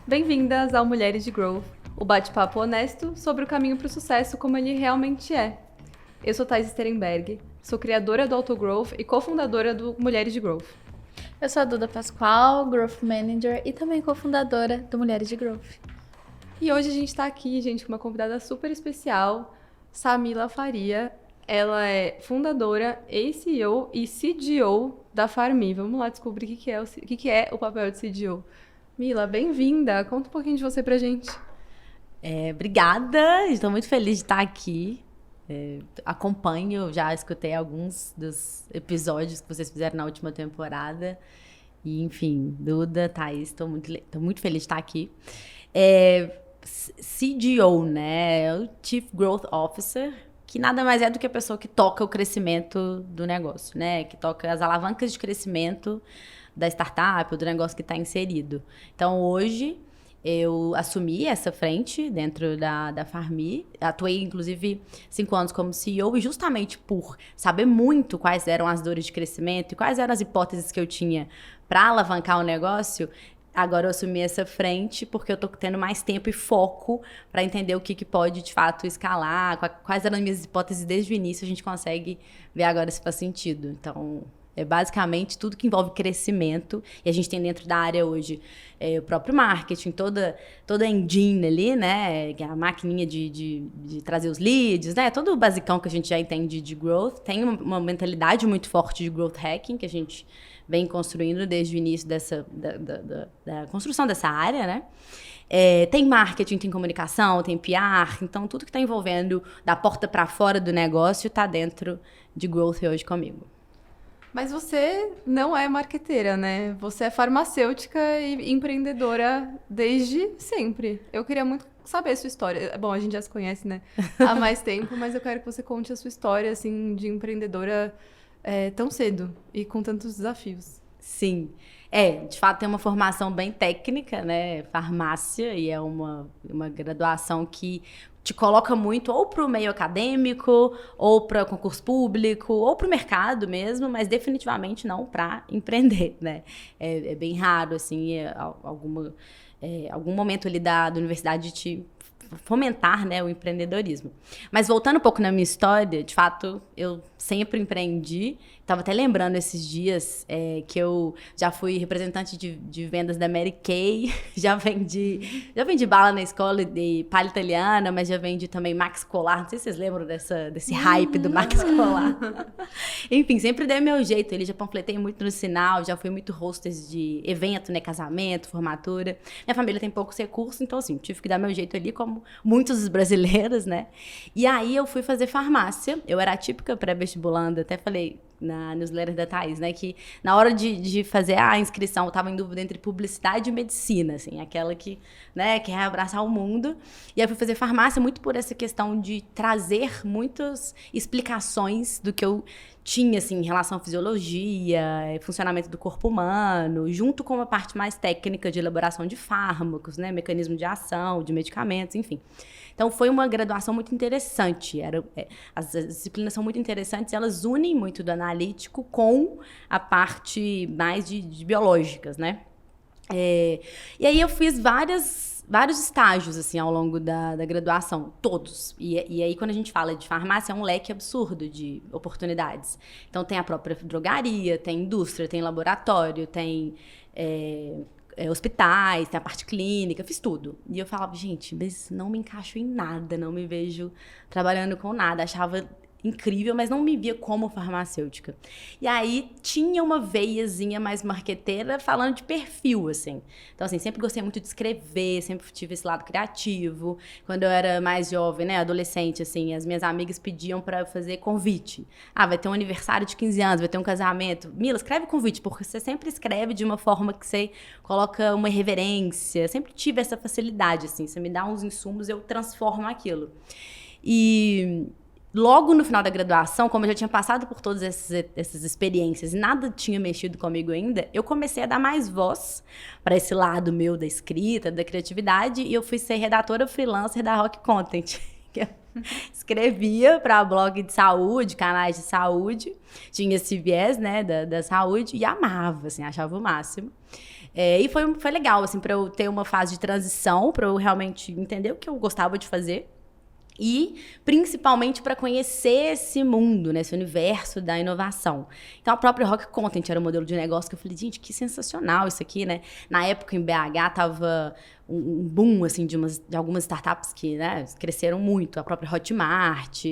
Bem-vindas ao Mulheres de Growth, o bate-papo honesto sobre o caminho para o sucesso como ele realmente é. Eu sou Thais Sterenberg, sou criadora do Autogrowth e cofundadora do Mulheres de Growth. Eu sou a Duda Pascoal, Growth Manager e também cofundadora do Mulheres de Growth. E hoje a gente está aqui, gente, com uma convidada super especial, Samila Faria. Ela é fundadora, CEO e CDO da Farmi. Vamos lá descobrir o que é o papel de CDO. Mila, bem-vinda. Conta um pouquinho de você pra gente. Obrigada, estou muito feliz de estar aqui. Acompanho, já escutei alguns dos episódios que vocês fizeram na última temporada. E, enfim, Duda, Thaís, estou muito feliz de estar aqui. CGO, né? O Chief Growth Officer, que nada mais é do que a pessoa que toca o crescimento do negócio, né? Que toca as alavancas de crescimento da startup ou do negócio que está inserido. Então, hoje, eu assumi essa frente dentro da Farmi. Atuei, inclusive, 5 anos como CEO e justamente por saber muito quais eram as dores de crescimento e quais eram as hipóteses que eu tinha para alavancar o negócio, agora eu assumi essa frente porque eu tô tendo mais tempo e foco para entender o que pode, de fato, escalar, quais eram as minhas hipóteses desde o início, a gente consegue ver agora se faz sentido. Então, é basicamente tudo que envolve crescimento. E a gente tem dentro da área hoje o próprio marketing, toda a engine ali, né? Que é a maquininha de trazer os leads, né? Todo o basicão que a gente já entende de growth. Tem uma mentalidade muito forte de growth hacking que a gente vem construindo desde o início da construção dessa área, né? Tem marketing, tem comunicação, tem PR. Então, tudo que está envolvendo da porta para fora do negócio está dentro de growth hoje comigo. Mas você não é marqueteira, né? Você é farmacêutica e empreendedora desde sempre. Eu queria muito saber a sua história. Bom, a gente já se conhece, né? Há mais tempo, mas eu quero que você conte a sua história, assim, de empreendedora tão cedo e com tantos desafios. Sim. De fato, tem uma formação bem técnica, né? Farmácia, e é uma graduação que te coloca muito ou para o meio acadêmico, ou para concurso público, ou para o mercado mesmo, mas definitivamente não para empreender, né? É bem raro, assim, algum momento ali da universidade te fomentar, né, o empreendedorismo. Mas voltando um pouco na minha história, de fato, eu sempre empreendi. Estava até lembrando esses dias que eu já fui representante de vendas da Mary Kay, já vendi bala na escola de palha italiana, mas já vendi também Max Colar. Não sei se vocês lembram desse hype do Max Colar. Enfim, sempre dei meu jeito. Já panfletei muito no sinal, já fui muito hostess de evento, né, casamento, formatura. Minha família tem poucos recursos, então assim, tive que dar meu jeito ali, como muitos brasileiros, né? E aí eu fui fazer farmácia. Eu era a típica pré-vestibulanda, até falei na newsletter da Thaís, né, que na hora de fazer a inscrição eu tava em dúvida entre publicidade e medicina, assim, aquela que, né, quer abraçar o mundo. E aí eu fui fazer farmácia muito por essa questão de trazer muitas explicações do que eu tinha, assim, em relação à fisiologia, funcionamento do corpo humano, junto com uma parte mais técnica de elaboração de fármacos, né, mecanismo de ação, de medicamentos, enfim. Então, foi uma graduação muito interessante. As disciplinas são muito interessantes, elas unem muito do analítico com a parte mais de biológicas, né? E aí eu fiz vários estágios, assim, ao longo da graduação, todos. E aí, quando a gente fala de farmácia, é um leque absurdo de oportunidades. Então, tem a própria drogaria, tem indústria, tem laboratório, tem hospitais, tem a parte clínica, fiz tudo. E eu falava, gente, mas não me encaixo em nada, não me vejo trabalhando com nada. Achava incrível, mas não me via como farmacêutica. E aí tinha uma veiazinha mais marqueteira falando de perfil, assim. Então, assim, sempre gostei muito de escrever, sempre tive esse lado criativo. Quando eu era mais jovem, né, adolescente, assim, as minhas amigas pediam pra eu fazer convite. Vai ter um aniversário de 15 anos, vai ter um casamento. Mila, escreve convite, porque você sempre escreve de uma forma que você coloca uma irreverência. Sempre tive essa facilidade, assim. Você me dá uns insumos, eu transformo aquilo. E logo no final da graduação, como eu já tinha passado por todas essas experiências e nada tinha mexido comigo ainda, eu comecei a dar mais voz para esse lado meu da escrita, da criatividade, e eu fui ser redatora freelancer da Rock Content. Que eu escrevia para blog de saúde, canais de saúde, tinha esse viés, né, da saúde, e amava, assim, achava o máximo. E foi legal, assim, pra eu ter uma fase de transição, pra eu realmente entender o que eu gostava de fazer. E, principalmente, para conhecer esse mundo, né, esse universo da inovação. Então, a própria Rock Content era um modelo de negócio que eu falei, gente, que sensacional isso aqui, né? Na época, em BH, tava um boom, assim, de algumas startups que, né, cresceram muito. A própria Hotmart,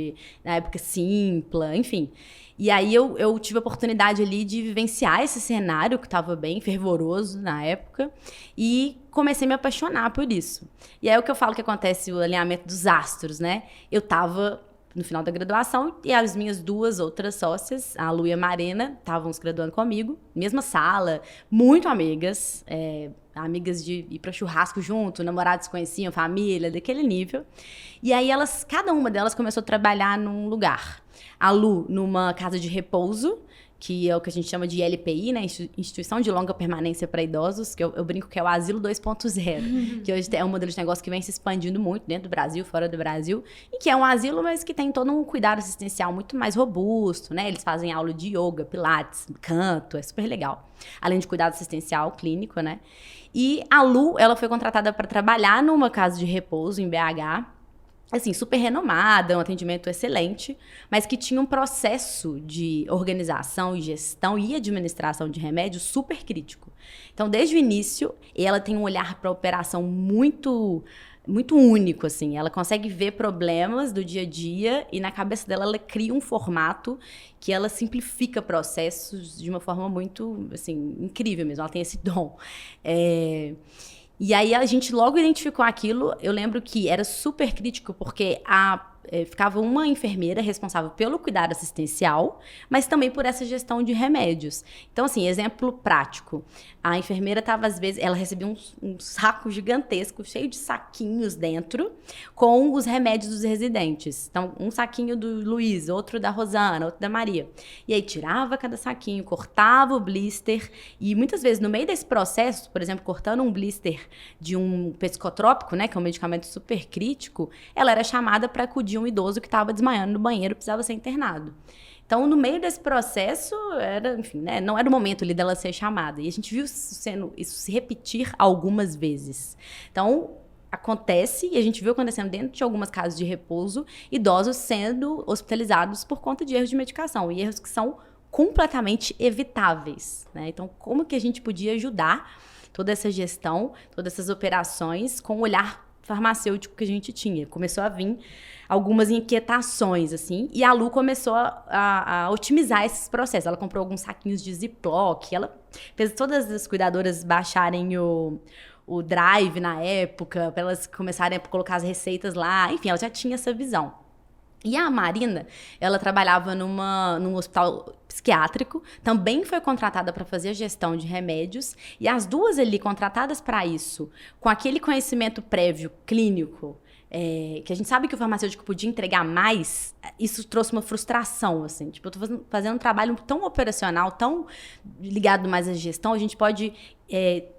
na época Simpla, enfim. E aí, eu tive a oportunidade ali de vivenciar esse cenário que estava bem fervoroso na época e comecei a me apaixonar por isso. E aí, é o que eu falo que acontece o alinhamento dos astros, né? Eu estava no final da graduação e as minhas 2 outras sócias, a Lu e a Marina, estavam se graduando comigo, mesma sala, muito amigas, amigas de ir para churrasco junto, namorados conheciam, família, daquele nível. E aí, cada uma delas começou a trabalhar num lugar. A Lu, numa casa de repouso, que é o que a gente chama de ILPI, né? Instituição de Longa Permanência para Idosos, que eu brinco que é o Asilo 2.0, que hoje é um modelo de negócio que vem se expandindo muito dentro do Brasil, fora do Brasil, e que é um asilo, mas que tem todo um cuidado assistencial muito mais robusto, né? Eles fazem aula de yoga, pilates, canto, é super legal. Além de cuidado assistencial clínico, né? E a Lu, ela foi contratada para trabalhar numa casa de repouso em BH, assim, super renomada, um atendimento excelente, mas que tinha um processo de organização e gestão e administração de remédios super crítico. Então, desde o início, ela tem um olhar para a operação muito único, assim. Ela consegue ver problemas do dia a dia e na cabeça dela ela cria um formato que ela simplifica processos de uma forma muito, assim, incrível mesmo. Ela tem esse dom. E aí a gente logo identificou aquilo. Eu lembro que era super crítico porque ficava uma enfermeira responsável pelo cuidado assistencial, mas também por essa gestão de remédios. Então, assim, exemplo prático. A enfermeira estava, às vezes, ela recebia um saco gigantesco, cheio de saquinhos dentro, com os remédios dos residentes. Então, um saquinho do Luiz, outro da Rosana, outro da Maria. E aí tirava cada saquinho, cortava o blister, e muitas vezes, no meio desse processo, por exemplo, cortando um blister de um psicotrópico, né, que é um medicamento super crítico, ela era chamada para acudir um idoso que estava desmaiando no banheiro, precisava ser internado. Então, no meio desse processo, enfim, né, não era o momento ali dela ser chamada. E a gente viu isso se repetir algumas vezes. Então, acontece, e a gente viu acontecendo dentro de algumas casas de repouso, idosos sendo hospitalizados por conta de erros de medicação. E erros que são completamente evitáveis, né? Então, como que a gente podia ajudar toda essa gestão, todas essas operações com o olhar farmacêutico que a gente tinha? Começou a vir algumas inquietações, assim, e a Lu começou a otimizar esses processos. Ela comprou alguns saquinhos de Ziploc, ela fez todas as cuidadoras baixarem o Drive na época, para elas começarem a colocar as receitas lá, enfim, ela já tinha essa visão. E a Marina, ela trabalhava num hospital psiquiátrico, também foi contratada para fazer a gestão de remédios, e as duas ali contratadas para isso, com aquele conhecimento prévio clínico, que a gente sabe que o farmacêutico podia entregar mais, isso trouxe uma frustração, assim. Tipo, eu tô fazendo um trabalho tão operacional, tão ligado mais à gestão, a gente pode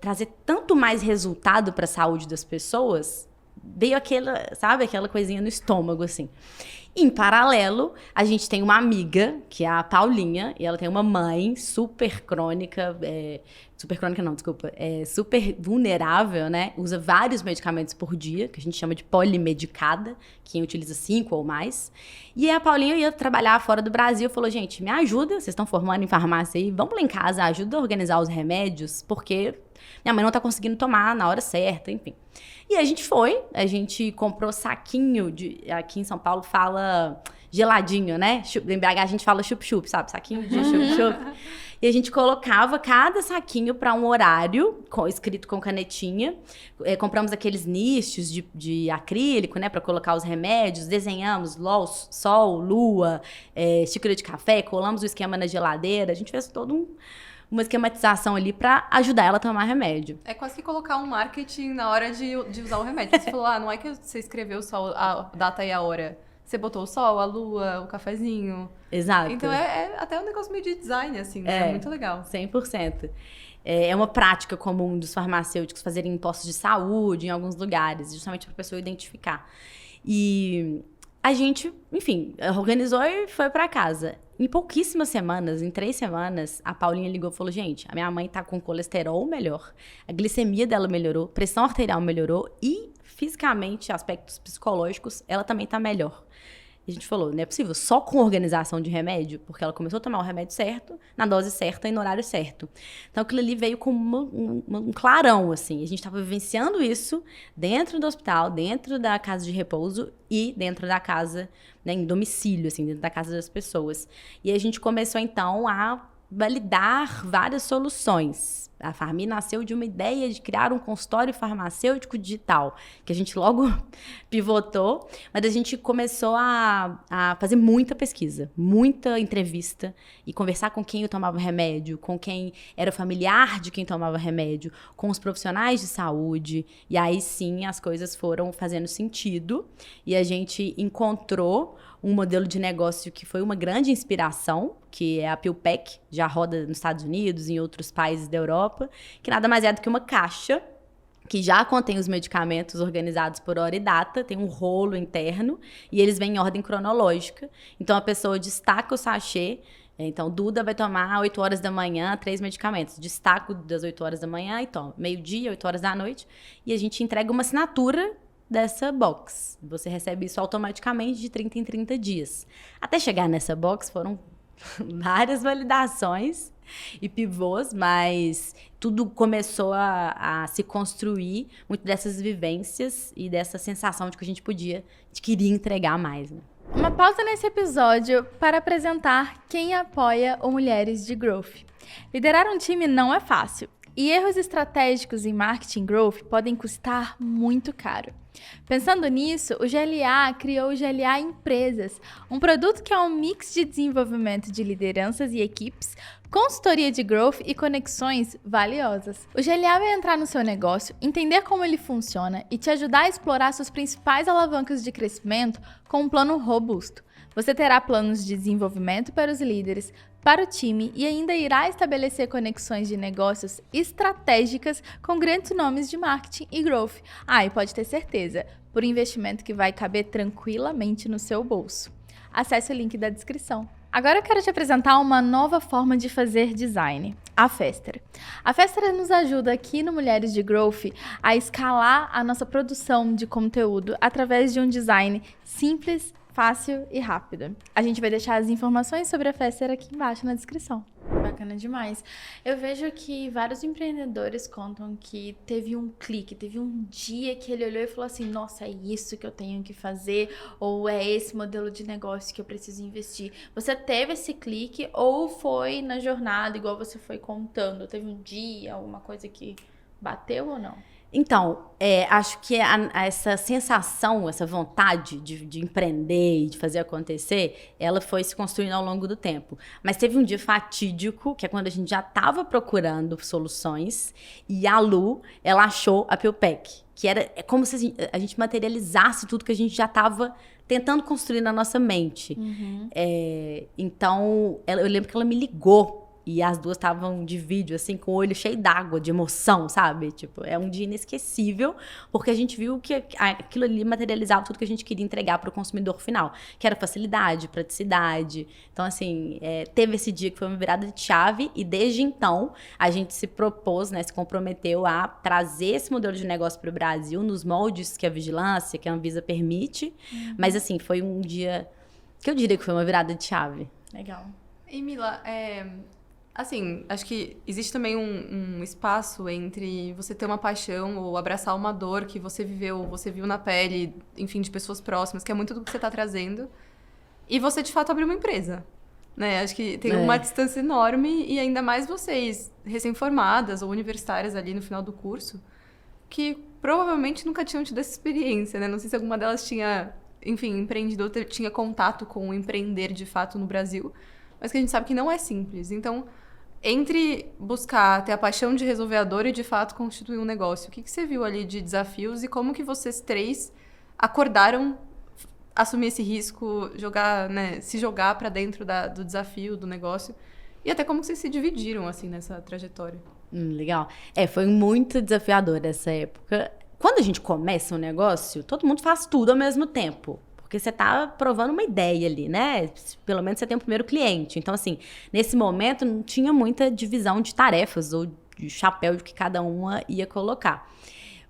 trazer tanto mais resultado para a saúde das pessoas. Veio aquela coisinha no estômago, assim. Em paralelo, a gente tem uma amiga, que é a Paulinha, e ela tem uma mãe super crônica, super vulnerável, né? Usa vários medicamentos por dia, que a gente chama de polimedicada, quem utiliza 5 ou mais. E a Paulinha ia trabalhar fora do Brasil, falou, gente, me ajuda, vocês estão formando em farmácia aí, vamos lá em casa, ajuda a organizar os remédios, porque minha mãe não tá conseguindo tomar na hora certa, enfim. E a gente comprou saquinho aqui em São Paulo fala geladinho, né? Em BH a gente fala chup-chup, sabe? Saquinho de chup-chup. E a gente colocava cada saquinho para um horário, escrito com canetinha. Compramos aqueles nichos de acrílico, né? Para colocar os remédios. Desenhamos sol, lua, xícara de café. Colamos o esquema na geladeira. A gente fez todo uma esquematização ali pra ajudar ela a tomar remédio. É quase que colocar um marketing na hora de usar o remédio. Você falou, não é que você escreveu só a data e a hora. Você botou o sol, a lua, o cafezinho. Exato. Então é até um negócio meio de design, assim, né? É muito legal. 100%. É uma prática comum dos farmacêuticos fazerem em postos de saúde, em alguns lugares, justamente para a pessoa identificar. E a gente, enfim, organizou e foi para casa. Em pouquíssimas semanas, em 3 semanas, a Paulinha ligou e falou, gente, a minha mãe tá com colesterol melhor, a glicemia dela melhorou, pressão arterial melhorou e, fisicamente, aspectos psicológicos, ela também tá melhor. E a gente falou, não é possível, só com organização de remédio, porque ela começou a tomar o remédio certo, na dose certa e no horário certo. Então, aquilo ali veio com um clarão, assim. A gente estava vivenciando isso dentro do hospital, dentro da casa de repouso e dentro da casa, né, em domicílio, assim, dentro da casa das pessoas. E a gente começou, então, a validar várias soluções. A Farmi nasceu de uma ideia de criar um consultório farmacêutico digital, que a gente logo pivotou, mas a gente começou a fazer muita pesquisa, muita entrevista e conversar com quem tomava remédio, com quem era familiar de quem tomava remédio, com os profissionais de saúde, e aí sim as coisas foram fazendo sentido e a gente encontrou um modelo de negócio que foi uma grande inspiração, que é a PillPack, já roda nos Estados Unidos e em outros países da Europa, que nada mais é do que uma caixa que já contém os medicamentos organizados por hora e data, tem um rolo interno, e eles vêm em ordem cronológica. Então, a pessoa destaca o sachê. Então, Duda vai tomar 8 horas da manhã 3 medicamentos. Destaco das 8 horas da manhã e toma meio-dia, 8 horas da noite. E a gente entrega uma assinatura dessa box. Você recebe isso automaticamente de 30 em 30 dias. Até chegar nessa box foram várias validações e pivôs, mas tudo começou a se construir muito dessas vivências e dessa sensação de que a gente queria entregar mais, né? Uma pausa nesse episódio para apresentar quem apoia o Mulheres de Growth. Liderar um time não é fácil. E erros estratégicos em marketing growth podem custar muito caro. Pensando nisso, o GLA criou o GLA Empresas, um produto que é um mix de desenvolvimento de lideranças e equipes, consultoria de growth e conexões valiosas. O GLA vai entrar no seu negócio, entender como ele funciona e te ajudar a explorar suas principais alavancas de crescimento com um plano robusto. Você terá planos de desenvolvimento para os líderes, para o time e ainda irá estabelecer conexões de negócios estratégicas com grandes nomes de marketing e growth. E pode ter certeza, por investimento que vai caber tranquilamente no seu bolso. Acesse o link da descrição. Agora eu quero te apresentar uma nova forma de fazer design, a Fester. A Fester nos ajuda aqui no Mulheres de Growth a escalar a nossa produção de conteúdo através de um design simples, fácil e rápido. A gente vai deixar as informações sobre a Fester aqui embaixo na descrição. Bacana demais. Eu vejo que vários empreendedores contam que teve um clique, teve um dia que ele olhou e falou assim, nossa, é isso que eu tenho que fazer, ou é esse modelo de negócio que eu preciso investir. Você teve esse clique ou foi na jornada, igual você foi contando? Teve um dia, alguma coisa que bateu ou não? Então, acho que essa sensação, essa vontade de empreender e de fazer acontecer, ela foi se construindo ao longo do tempo. Mas teve um dia fatídico, que é quando a gente já estava procurando soluções, e a Lu, ela achou a PillPack, que é como se a gente materializasse tudo que a gente já estava tentando construir na nossa mente. Uhum. Então, eu lembro que ela me ligou, e as duas estavam de vídeo, assim, com o olho cheio d'água, de emoção, sabe? Tipo, é um dia inesquecível, porque a gente viu que aquilo ali materializava tudo que a gente queria entregar para o consumidor final, que era facilidade, praticidade. Então, assim, teve esse dia que foi uma virada de chave, e desde então, a gente se propôs, né, se comprometeu a trazer esse modelo de negócio para o Brasil, nos moldes que a vigilância, que a Anvisa permite. Uhum. Mas, assim, foi um dia que eu diria que foi uma virada de chave. Legal. E, Mila, assim, acho que existe também um espaço entre você ter uma paixão ou abraçar uma dor que você viveu, você viu na pele, enfim, de pessoas próximas, que é muito do que você está trazendo, e você, de fato, abrir uma empresa, né? Acho que tem uma distância enorme, e ainda mais vocês, recém-formadas ou universitárias ali no final do curso, que provavelmente nunca tinham tido essa experiência, né? Não sei se alguma delas tinha, enfim, empreendido ou tinha contato com o empreender, de fato, no Brasil, mas que a gente sabe que não é simples. Então, entre buscar ter a paixão de resolver a dor e, de fato, constituir um negócio, o que você viu ali de desafios e como que vocês três acordaram assumir esse risco, se jogar para dentro do desafio, do negócio, e até como que vocês se dividiram, assim, nessa trajetória? Legal. Foi muito desafiador essa época. Quando a gente começa um negócio, todo mundo faz tudo ao mesmo tempo. Porque você tá provando uma ideia ali, né? Pelo menos você tem o primeiro cliente. Então, assim, nesse momento não tinha muita divisão de tarefas ou de chapéu de que cada uma ia colocar.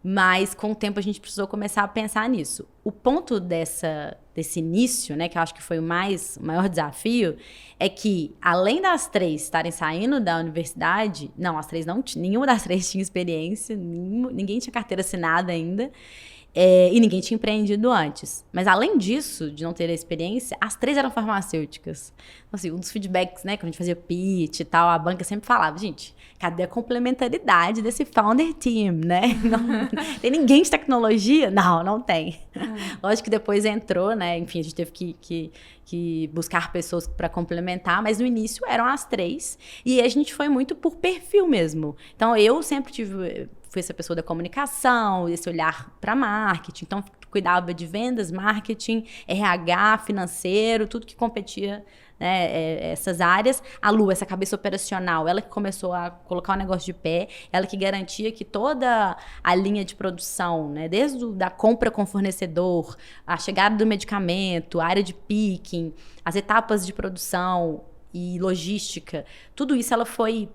Mas, com o tempo, a gente precisou começar a pensar nisso. O ponto desse início, né, que eu acho que foi o maior desafio, é que, além das 3 estarem saindo da universidade, não, as 3 não, nenhuma das 3 tinha experiência, ninguém tinha carteira assinada ainda, e ninguém tinha empreendido antes. Mas, além disso, de não ter a experiência, as 3 eram farmacêuticas. Então, assim, um dos feedbacks, né, quando a gente fazia pitch e tal, a banca sempre falava, gente, cadê a complementaridade desse founder team, né? Não, tem ninguém de tecnologia? Não tem. Lógico que depois entrou, né? Enfim, a gente teve que buscar pessoas para complementar, mas no início eram as 3, e a gente foi muito por perfil mesmo. Então, eu sempre fui essa pessoa da comunicação, esse olhar para marketing, então cuidava de vendas, marketing, RH, financeiro, tudo que competia, né, essas áreas. A Lu, essa cabeça operacional, ela que começou a colocar o negócio de pé, ela que garantia que toda a linha de produção, né, desde da compra com o fornecedor, a chegada do medicamento, a área de picking, as etapas de produção e logística, tudo isso ela foi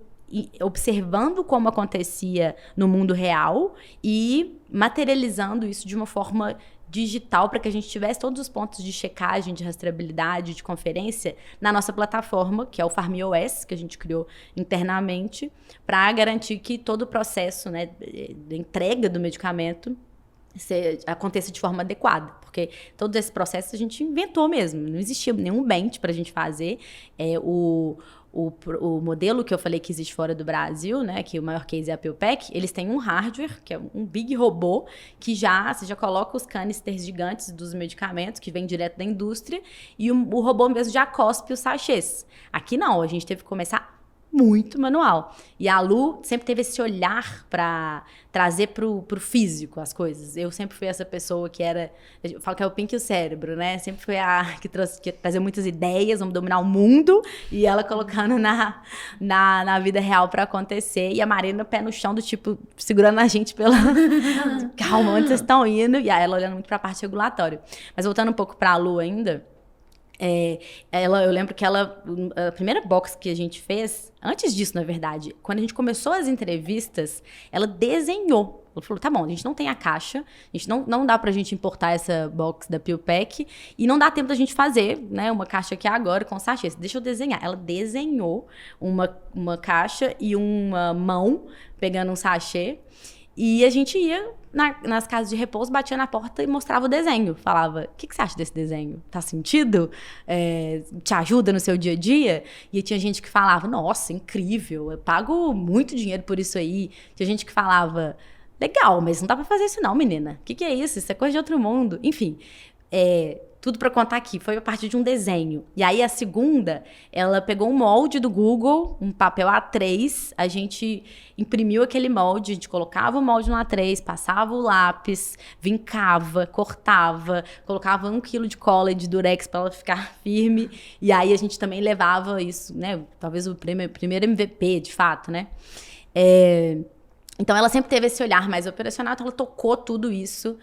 observando como acontecia no mundo real e materializando isso de uma forma digital para que a gente tivesse todos os pontos de checagem, de rastreabilidade, de conferência na nossa plataforma, que é o PharmEOS, que a gente criou internamente, para garantir que todo o processo, né, de entrega do medicamento aconteça de forma adequada, porque todo esse processo a gente inventou mesmo, não existia nenhum bench para a gente fazer. O modelo que eu falei que existe fora do Brasil, né, que o maior case é a PillPack, eles têm um hardware, que é um big robô, que você já coloca os canisters gigantes dos medicamentos, que vem direto da indústria, e o robô mesmo já cospe os sachês. Aqui não, a gente teve que começar muito manual. E a Lu sempre teve esse olhar para trazer pro físico as coisas. Eu sempre fui essa pessoa que eu falo que é o Pink e o cérebro, né? Sempre fui que trazia muitas ideias, vamos dominar o mundo, e ela colocando na vida real para acontecer. E a Marina, pé no chão, do tipo, segurando a gente pela... Calma, onde vocês estão indo? E aí ela olhando muito para a parte regulatória. Mas voltando um pouco para a Lu ainda... eu lembro que a primeira box que a gente fez, antes disso, na verdade, quando a gente começou as entrevistas, ela desenhou. Ela falou, tá bom, a gente não tem a caixa, a gente não dá pra gente importar essa box da PillPack e não dá tempo da gente fazer, né, uma caixa aqui agora com sachês. Deixa eu desenhar. Ela desenhou uma caixa e uma mão pegando um sachê. E a gente ia nas casas de repouso, batia na porta e mostrava o desenho. Falava, o que você acha desse desenho? Tá sentido? Te ajuda no seu dia a dia? E tinha gente que falava, nossa, incrível, eu pago muito dinheiro por isso aí. Tinha gente que falava, legal, mas não dá pra fazer isso não, menina. O que é isso? Isso é coisa de outro mundo. Enfim, tudo para contar aqui, foi a partir de um desenho. E aí a segunda, ela pegou um molde do Google, um papel A3, a gente imprimiu aquele molde, a gente colocava o molde no A3, passava o lápis, vincava, cortava, colocava 1 quilo de cola de durex para ela ficar firme, e aí a gente também levava isso, né, talvez o primeiro MVP, de fato, né. Então, ela sempre teve esse olhar mais operacional, então ela tocou tudo isso,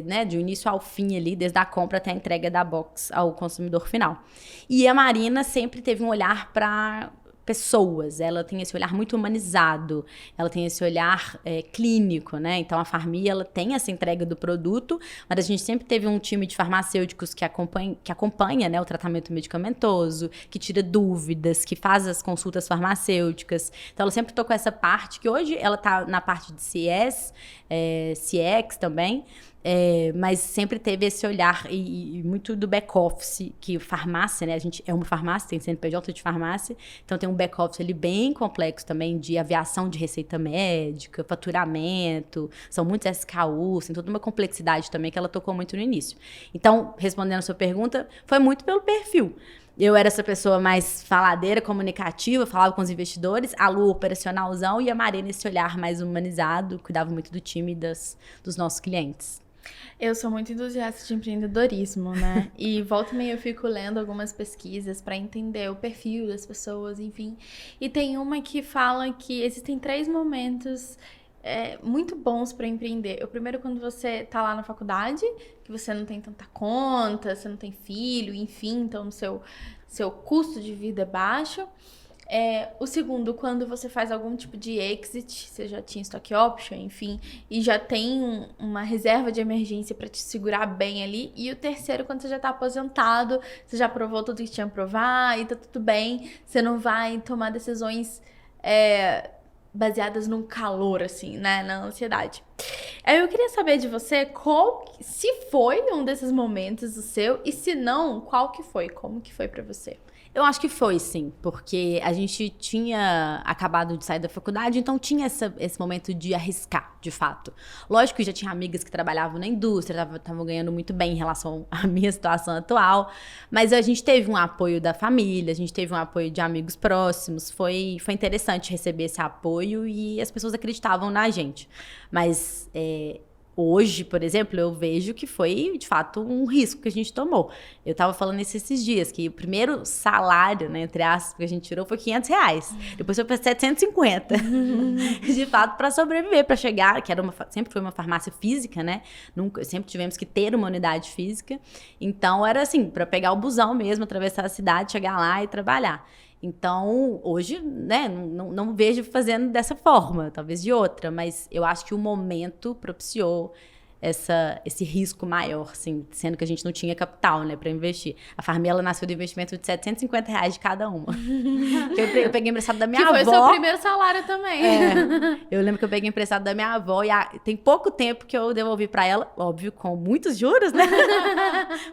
né, de início ao fim ali, desde a compra até a entrega da box ao consumidor final. E a Marina sempre teve um olhar para pessoas, ela tem esse olhar muito humanizado, ela tem esse olhar clínico, né? Então, a Pharmee, ela tem essa entrega do produto, mas a gente sempre teve um time de farmacêuticos que acompanha, né, o tratamento medicamentoso, que tira dúvidas, que faz as consultas farmacêuticas. Então, ela sempre tocou essa parte, que hoje ela está na parte de CS, CX também, mas sempre teve esse olhar e muito do back-office, que farmácia, né? A gente é uma farmácia, tem CNPJ de farmácia, então tem um back-office ali bem complexo também, de aviação de receita médica, faturamento, são muitos SKUs, tem toda uma complexidade também que ela tocou muito no início. Então, respondendo a sua pergunta, foi muito pelo perfil. Eu era essa pessoa mais faladeira, comunicativa, falava com os investidores, a Lu operacionalzão e a Marina esse olhar mais humanizado, cuidava muito do time dos nossos clientes. Eu sou muito entusiasta de empreendedorismo, né? E volta e meia eu fico lendo algumas pesquisas para entender o perfil das pessoas, enfim. E tem uma que fala que existem 3 momentos muito bons para empreender. O primeiro, quando você tá lá na faculdade, que você não tem tanta conta, você não tem filho, enfim, então o seu custo de vida é baixo. O segundo, quando você faz algum tipo de exit, você já tinha stock option, enfim, e já tem uma reserva de emergência para te segurar bem ali. E o terceiro, quando você já tá aposentado, você já provou tudo que tinha que provar e tá tudo bem, você não vai tomar decisões baseadas no calor, assim, né, na ansiedade. Aí eu queria saber de você se foi um desses momentos o seu, e se não, qual que foi? Como que foi pra você? Eu acho que foi, sim, porque a gente tinha acabado de sair da faculdade, então tinha esse momento de arriscar, de fato. Lógico que já tinha amigas que trabalhavam na indústria, estavam ganhando muito bem em relação à minha situação atual, mas a gente teve um apoio da família, a gente teve um apoio de amigos próximos, foi interessante receber esse apoio e as pessoas acreditavam na gente. Mas hoje, por exemplo, eu vejo que foi, de fato, um risco que a gente tomou. Eu tava falando isso esses dias, que o primeiro salário, né, entre aspas, que a gente tirou foi R$500. Depois foi para 750. De fato, para sobreviver, para chegar, que sempre foi uma farmácia física, né? Sempre tivemos que ter uma unidade física. Então, era assim, para pegar o busão mesmo, atravessar a cidade, chegar lá e trabalhar. Então, hoje, né, não vejo fazendo dessa forma, talvez de outra, mas eu acho que o momento propiciou esse risco maior, assim, sendo que a gente não tinha capital, né, para investir. A Farmela nasceu do investimento de R$750 de cada uma. Eu peguei emprestado da minha avó. Que foi seu primeiro salário também. Eu lembro que eu peguei emprestado da minha avó e tem pouco tempo que eu devolvi para ela, óbvio, com muitos juros, né?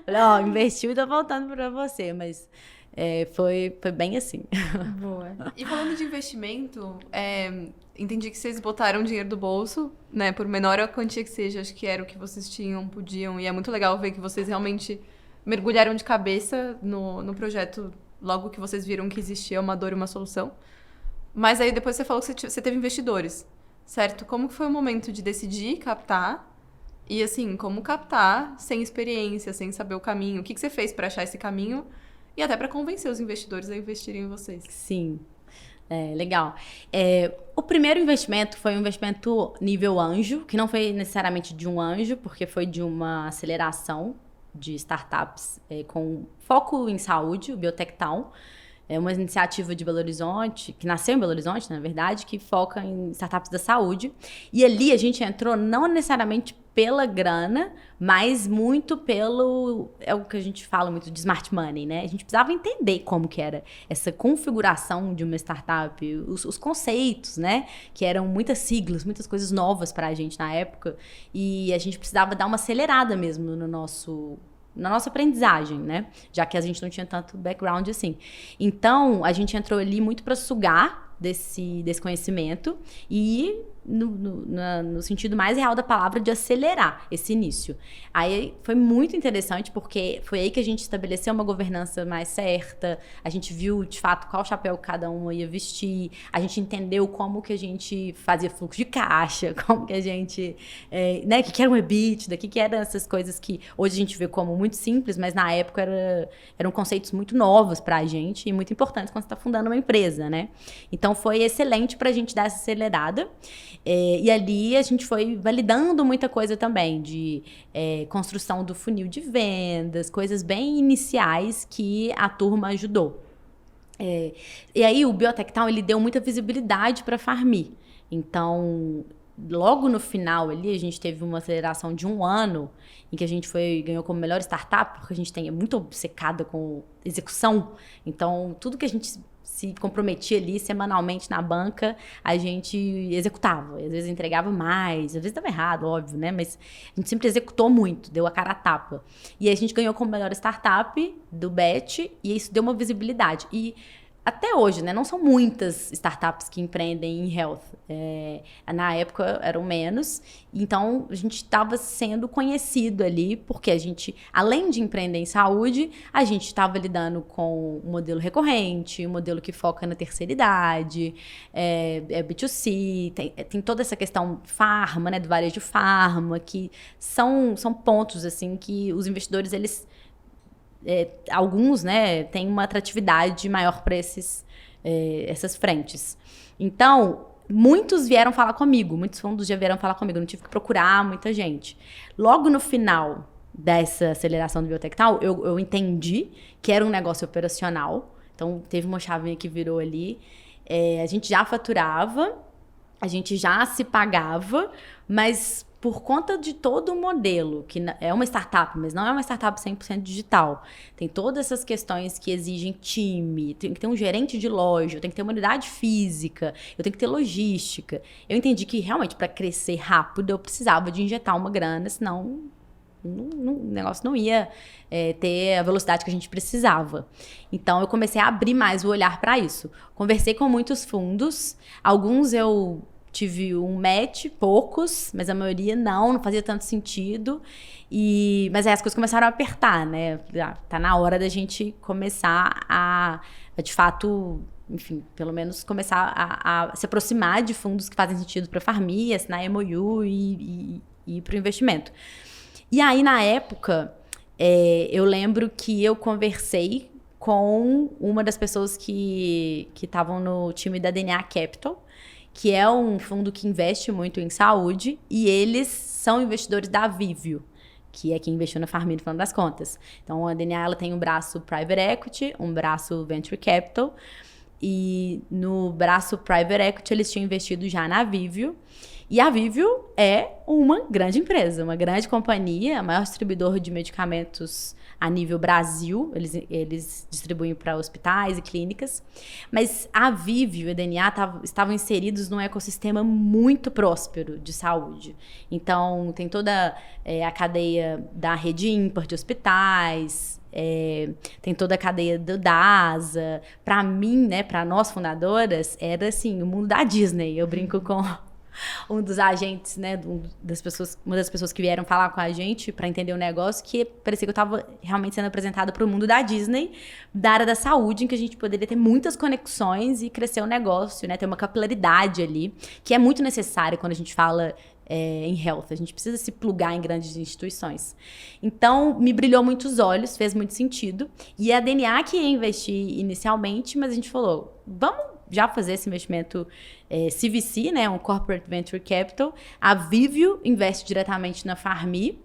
Falei, investiu e tá voltando para você, mas... foi bem assim. Boa. E falando de investimento, entendi que vocês botaram dinheiro do bolso, né? Por menor a quantia que seja, acho que era o que vocês podiam. E é muito legal ver que vocês realmente mergulharam de cabeça no projeto logo que vocês viram que existia uma dor e uma solução. Mas aí depois você falou que você teve investidores, certo? Como que foi o momento de decidir captar? E assim, como captar sem experiência, sem saber o caminho? O que você fez para achar esse caminho? E até para convencer os investidores a investirem em vocês. Sim, legal. O primeiro investimento foi um investimento nível anjo, que não foi necessariamente de um anjo, porque foi de uma aceleração de startups com foco em saúde, o Biotech Town. É uma iniciativa de Belo Horizonte, que nasceu em Belo Horizonte, na verdade, que foca em startups da saúde. E ali a gente entrou não necessariamente pela grana, mas muito é o que a gente fala muito de smart money, né? A gente precisava entender como que era essa configuração de uma startup, os conceitos, né? Que eram muitas siglas, muitas coisas novas pra gente na época. E a gente precisava dar uma acelerada mesmo na nossa aprendizagem, né? Já que a gente não tinha tanto background assim. Então, a gente entrou ali muito para sugar desse conhecimento e no sentido mais real da palavra de acelerar esse início. Aí foi muito interessante porque foi aí que a gente estabeleceu uma governança mais certa, a gente viu de fato qual chapéu cada um ia vestir, a gente entendeu como que a gente fazia fluxo de caixa, como que a gente, né, que era um EBITDA, que eram essas coisas que hoje a gente vê como muito simples, mas na época eram conceitos muito novos pra gente e muito importantes quando você está fundando uma empresa, né? Então foi excelente pra gente dar essa acelerada. E ali a gente foi validando muita coisa também, de construção do funil de vendas, coisas bem iniciais que a turma ajudou. E aí o Biotech Town, ele deu muita visibilidade para a Farmi. Então, logo no final ali, a gente teve uma aceleração de 1 ano, em que a gente ganhou como melhor startup, porque a gente é muito obcecada com execução. Então, tudo que a gente se comprometia ali semanalmente na banca, a gente executava. Às vezes entregava mais, às vezes dava errado, óbvio, né? Mas a gente sempre executou muito, deu a cara a tapa. E a gente ganhou como melhor startup do BET, e isso deu uma visibilidade. E até hoje, né? Não são muitas startups que empreendem em health. Na época eram menos. Então, a gente estava sendo conhecido ali, porque a gente, além de empreender em saúde, a gente estava lidando com um modelo recorrente, um modelo que foca na terceira idade, B2C, tem toda essa questão farma, né? Do varejo farma, que são pontos, assim, que os investidores, eles... alguns, né, têm uma atratividade maior para essas frentes. Então, muitos vieram falar comigo, muitos fundos já vieram falar comigo, não tive que procurar muita gente. Logo no final dessa aceleração do Biotectal, eu entendi que era um negócio operacional. Então, teve uma chavinha que virou ali. A gente já faturava, a gente já se pagava, mas por conta de todo o modelo, que é uma startup, mas não é uma startup 100% digital. Tem todas essas questões que exigem time, tem que ter um gerente de loja, tem que ter uma unidade física, eu tenho que ter logística. Eu entendi que realmente para crescer rápido eu precisava de injetar uma grana, senão o negócio não ia ter a velocidade que a gente precisava. Então, eu comecei a abrir mais o olhar para isso. Conversei com muitos fundos, alguns eu tive um match, poucos, mas a maioria não fazia tanto sentido. Mas aí as coisas começaram a apertar, né? Tá na hora da gente começar a de fato, enfim, pelo menos começar a se aproximar de fundos que fazem sentido para a Pharmi, assinar MOU e ir para o investimento. E aí, na época, eu lembro que eu conversei com uma das pessoas que estavam no time da DNA Capital, que é um fundo que investe muito em saúde, e eles são investidores da Vivio, que é quem investiu na Pharmi, no final das contas. Então, a DNA ela tem um braço Private Equity, um braço Venture Capital, e no braço Private Equity eles tinham investido já na Vivio. E a Vivio é uma grande empresa, uma grande companhia, a maior distribuidor de medicamentos a nível Brasil. Eles distribuem para hospitais e clínicas. Mas a Vivio e a DNA estavam inseridos num ecossistema muito próspero de saúde. Então, tem toda a cadeia da rede ímpar de hospitais, tem toda a cadeia do DASA. Para mim, né, para nós fundadoras, era assim, o mundo da Disney. Eu brinco com um dos agentes, né, uma das pessoas que vieram falar com a gente para entender o negócio, que parecia que eu estava realmente sendo apresentada para o mundo da Disney, da área da saúde, em que a gente poderia ter muitas conexões e crescer o negócio, né, ter uma capilaridade ali, que é muito necessário quando a gente fala em health. A gente precisa se plugar em grandes instituições. Então, me brilhou muito os olhos, fez muito sentido. E a DNA que ia investir inicialmente, mas a gente falou, vamos já fazer esse investimento CVC, né, um Corporate Venture Capital. A Vivio investe diretamente na Pharmi,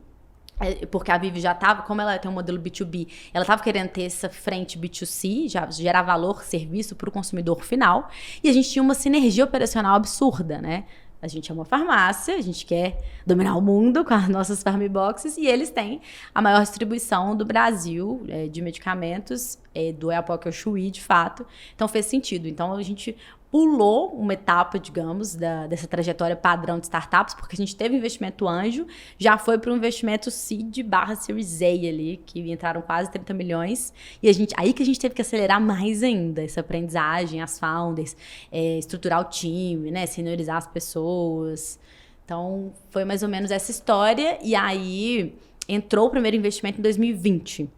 porque a Vivio já estava, como ela tem um modelo B2B, ela estava querendo ter essa frente B2C, já gerar valor, serviço para o consumidor final, e a gente tinha uma sinergia operacional absurda, né? A gente é uma farmácia, a gente quer dominar o mundo com as nossas Pharmi Boxes, e eles têm a maior distribuição do Brasil de medicamentos, do Oiapoque ao Chuí, de fato. Então, fez sentido. Então, a gente pulou uma etapa, digamos, dessa trajetória padrão de startups, porque a gente teve investimento anjo, já foi para um investimento seed/Series A ali, que entraram quase 30 milhões, e aí que a gente teve que acelerar mais ainda essa aprendizagem, as founders, estruturar o time, né, seniorizar as pessoas. Então, foi mais ou menos essa história, e aí entrou o primeiro investimento em 2020.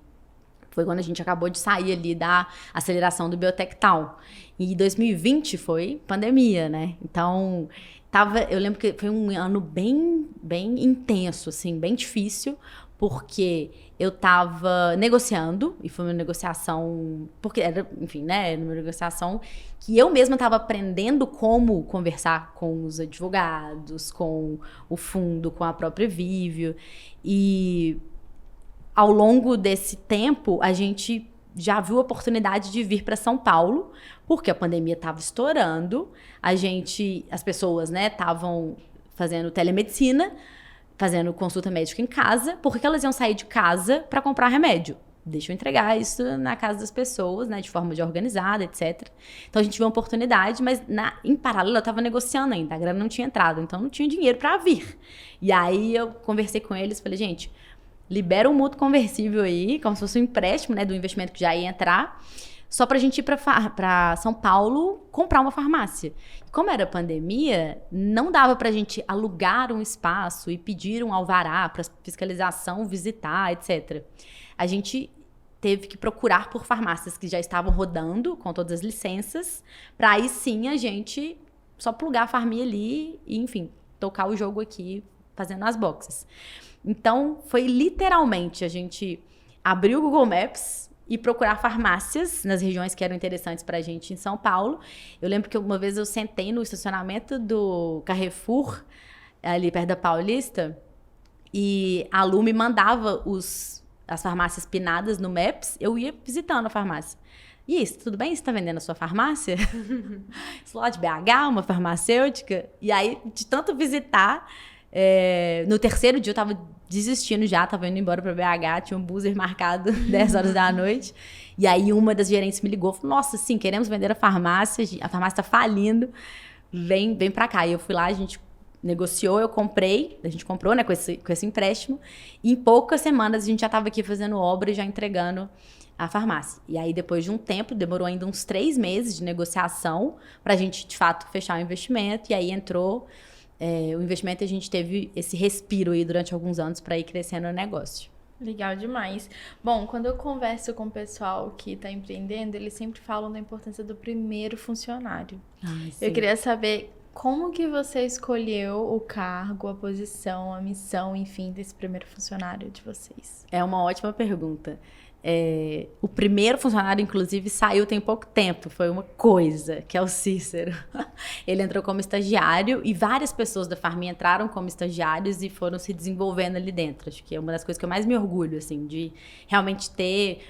Foi quando a gente acabou de sair ali da aceleração do Biotectal. E 2020 foi pandemia, né? Então, eu lembro que foi um ano bem, bem intenso, assim, bem difícil, porque eu estava negociando, e foi uma negociação, porque era, enfim, né, uma negociação que eu mesma estava aprendendo como conversar com os advogados, com o fundo, com a própria Vivio, e ao longo desse tempo, a gente já viu a oportunidade de vir para São Paulo, porque a pandemia estava estourando, as pessoas, né, estavam fazendo telemedicina, fazendo consulta médica em casa, porque elas iam sair de casa para comprar remédio. Deixa eu entregar isso na casa das pessoas, né, de forma organizada, etc. Então, a gente viu uma oportunidade, mas em paralelo eu estava negociando ainda, a grana não tinha entrado, então não tinha dinheiro para vir. E aí eu conversei com eles, falei, gente, libera um mútuo conversível aí, como se fosse um empréstimo, né, do investimento que já ia entrar, só pra gente ir para São Paulo comprar uma farmácia. Como era pandemia, não dava pra gente alugar um espaço e pedir um alvará para fiscalização, visitar, etc. A gente teve que procurar por farmácias que já estavam rodando com todas as licenças, para aí sim a gente só plugar a Pharmi ali e, enfim, tocar o jogo aqui fazendo as boxes. Então, foi literalmente a gente abriu o Google Maps e procurar farmácias nas regiões que eram interessantes pra gente em São Paulo. Eu lembro que uma vez eu sentei no estacionamento do Carrefour, ali perto da Paulista, e a Lu me mandava as farmácias pinadas no Maps, eu ia visitando a farmácia. E isso, tudo bem? Você tá vendendo a sua farmácia? Isso lá de BH, uma farmacêutica. E aí, de tanto visitar, no terceiro dia eu tava desistindo já, tava indo embora pra BH, tinha um buzzer marcado 10 horas da noite. E aí uma das gerentes me ligou, falou, nossa, sim, queremos vender a farmácia tá falindo, vem pra cá. E eu fui lá, a gente negociou, a gente comprou, né, com esse empréstimo. E em poucas semanas a gente já tava aqui fazendo obra e já entregando a farmácia. E aí, depois de um tempo, demorou ainda uns 3 meses de negociação pra gente, de fato, fechar o investimento. E aí entrou o investimento e a gente teve esse respiro aí durante alguns anos para ir crescendo o negócio. Legal demais. Bom, quando eu converso com o pessoal que está empreendendo, eles sempre falam da importância do primeiro funcionário. Eu queria saber como que você escolheu o cargo, a posição, a missão, enfim, desse primeiro funcionário de vocês. É uma ótima pergunta. O primeiro funcionário, inclusive, saiu tem pouco tempo. Foi uma coisa, que é o Cícero. Ele entrou como estagiário e várias pessoas da Pharmee entraram como estagiários e foram se desenvolvendo ali dentro. Acho que é uma das coisas que eu mais me orgulho, assim, de realmente ter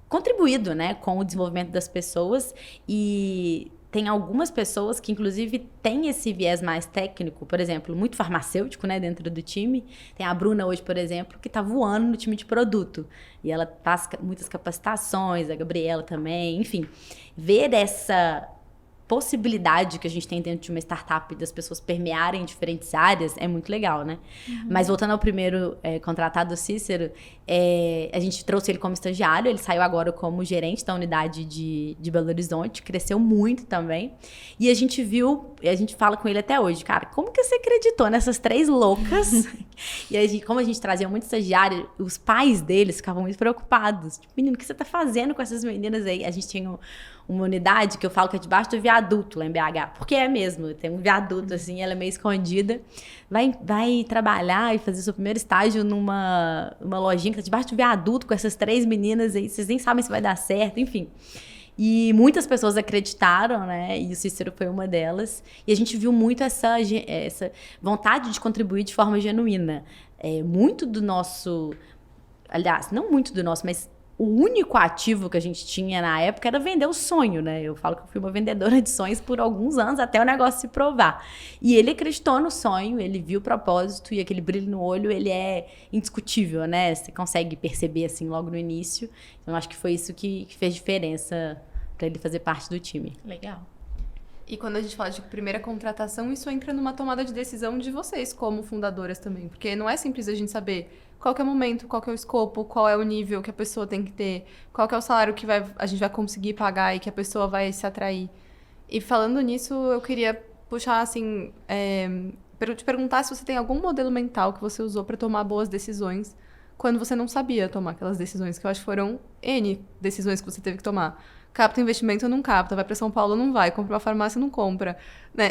contribuído, né, com o desenvolvimento das pessoas. E tem algumas pessoas que, inclusive, têm esse viés mais técnico, por exemplo, muito farmacêutico, né, dentro do time. Tem a Bruna hoje, por exemplo, que está voando no time de produto. E ela faz muitas capacitações, a Gabriela também, enfim. Ver essa possibilidade que a gente tem dentro de uma startup das pessoas permearem diferentes áreas é muito legal, né? Uhum. Mas voltando ao primeiro contratado, o Cícero, a gente trouxe ele como estagiário, ele saiu agora como gerente da unidade de Belo Horizonte, cresceu muito também. E a gente fala com ele até hoje, cara, como que você acreditou nessas 3 loucas? E como a gente trazia muito estagiário, os pais deles ficavam muito preocupados. Tipo, menino, o que você tá fazendo com essas meninas aí? A gente tinha uma unidade que eu falo que é debaixo do viaduto lá em BH, porque é mesmo, tem um viaduto assim, ela é meio escondida, vai trabalhar e fazer seu primeiro estágio numa lojinha que tá debaixo do viaduto com essas 3 meninas aí, vocês nem sabem se vai dar certo, enfim. E muitas pessoas acreditaram, né, e o Cícero foi uma delas, e a gente viu muito essa vontade de contribuir de forma genuína. Muito do nosso, aliás, não muito do nosso, mas o único ativo que a gente tinha na época era vender o sonho, né? Eu falo que eu fui uma vendedora de sonhos por alguns anos, até o negócio se provar. E ele acreditou no sonho, ele viu o propósito e aquele brilho no olho, ele é indiscutível, né? Você consegue perceber, assim, logo no início. Então, acho que foi isso que fez diferença para ele fazer parte do time. Legal. E quando a gente fala de primeira contratação, isso entra numa tomada de decisão de vocês, como fundadoras também. Porque não é simples a gente saber qual que é o momento, qual que é o escopo, qual é o nível que a pessoa tem que ter, qual que é o salário que a gente vai conseguir pagar e que a pessoa vai se atrair. E falando nisso, eu queria puxar, assim, te perguntar se você tem algum modelo mental que você usou para tomar boas decisões quando você não sabia tomar aquelas decisões, que eu acho que foram N decisões que você teve que tomar. Capta investimento ou não capta, vai para São Paulo ou não vai, compra uma farmácia ou não compra. Né?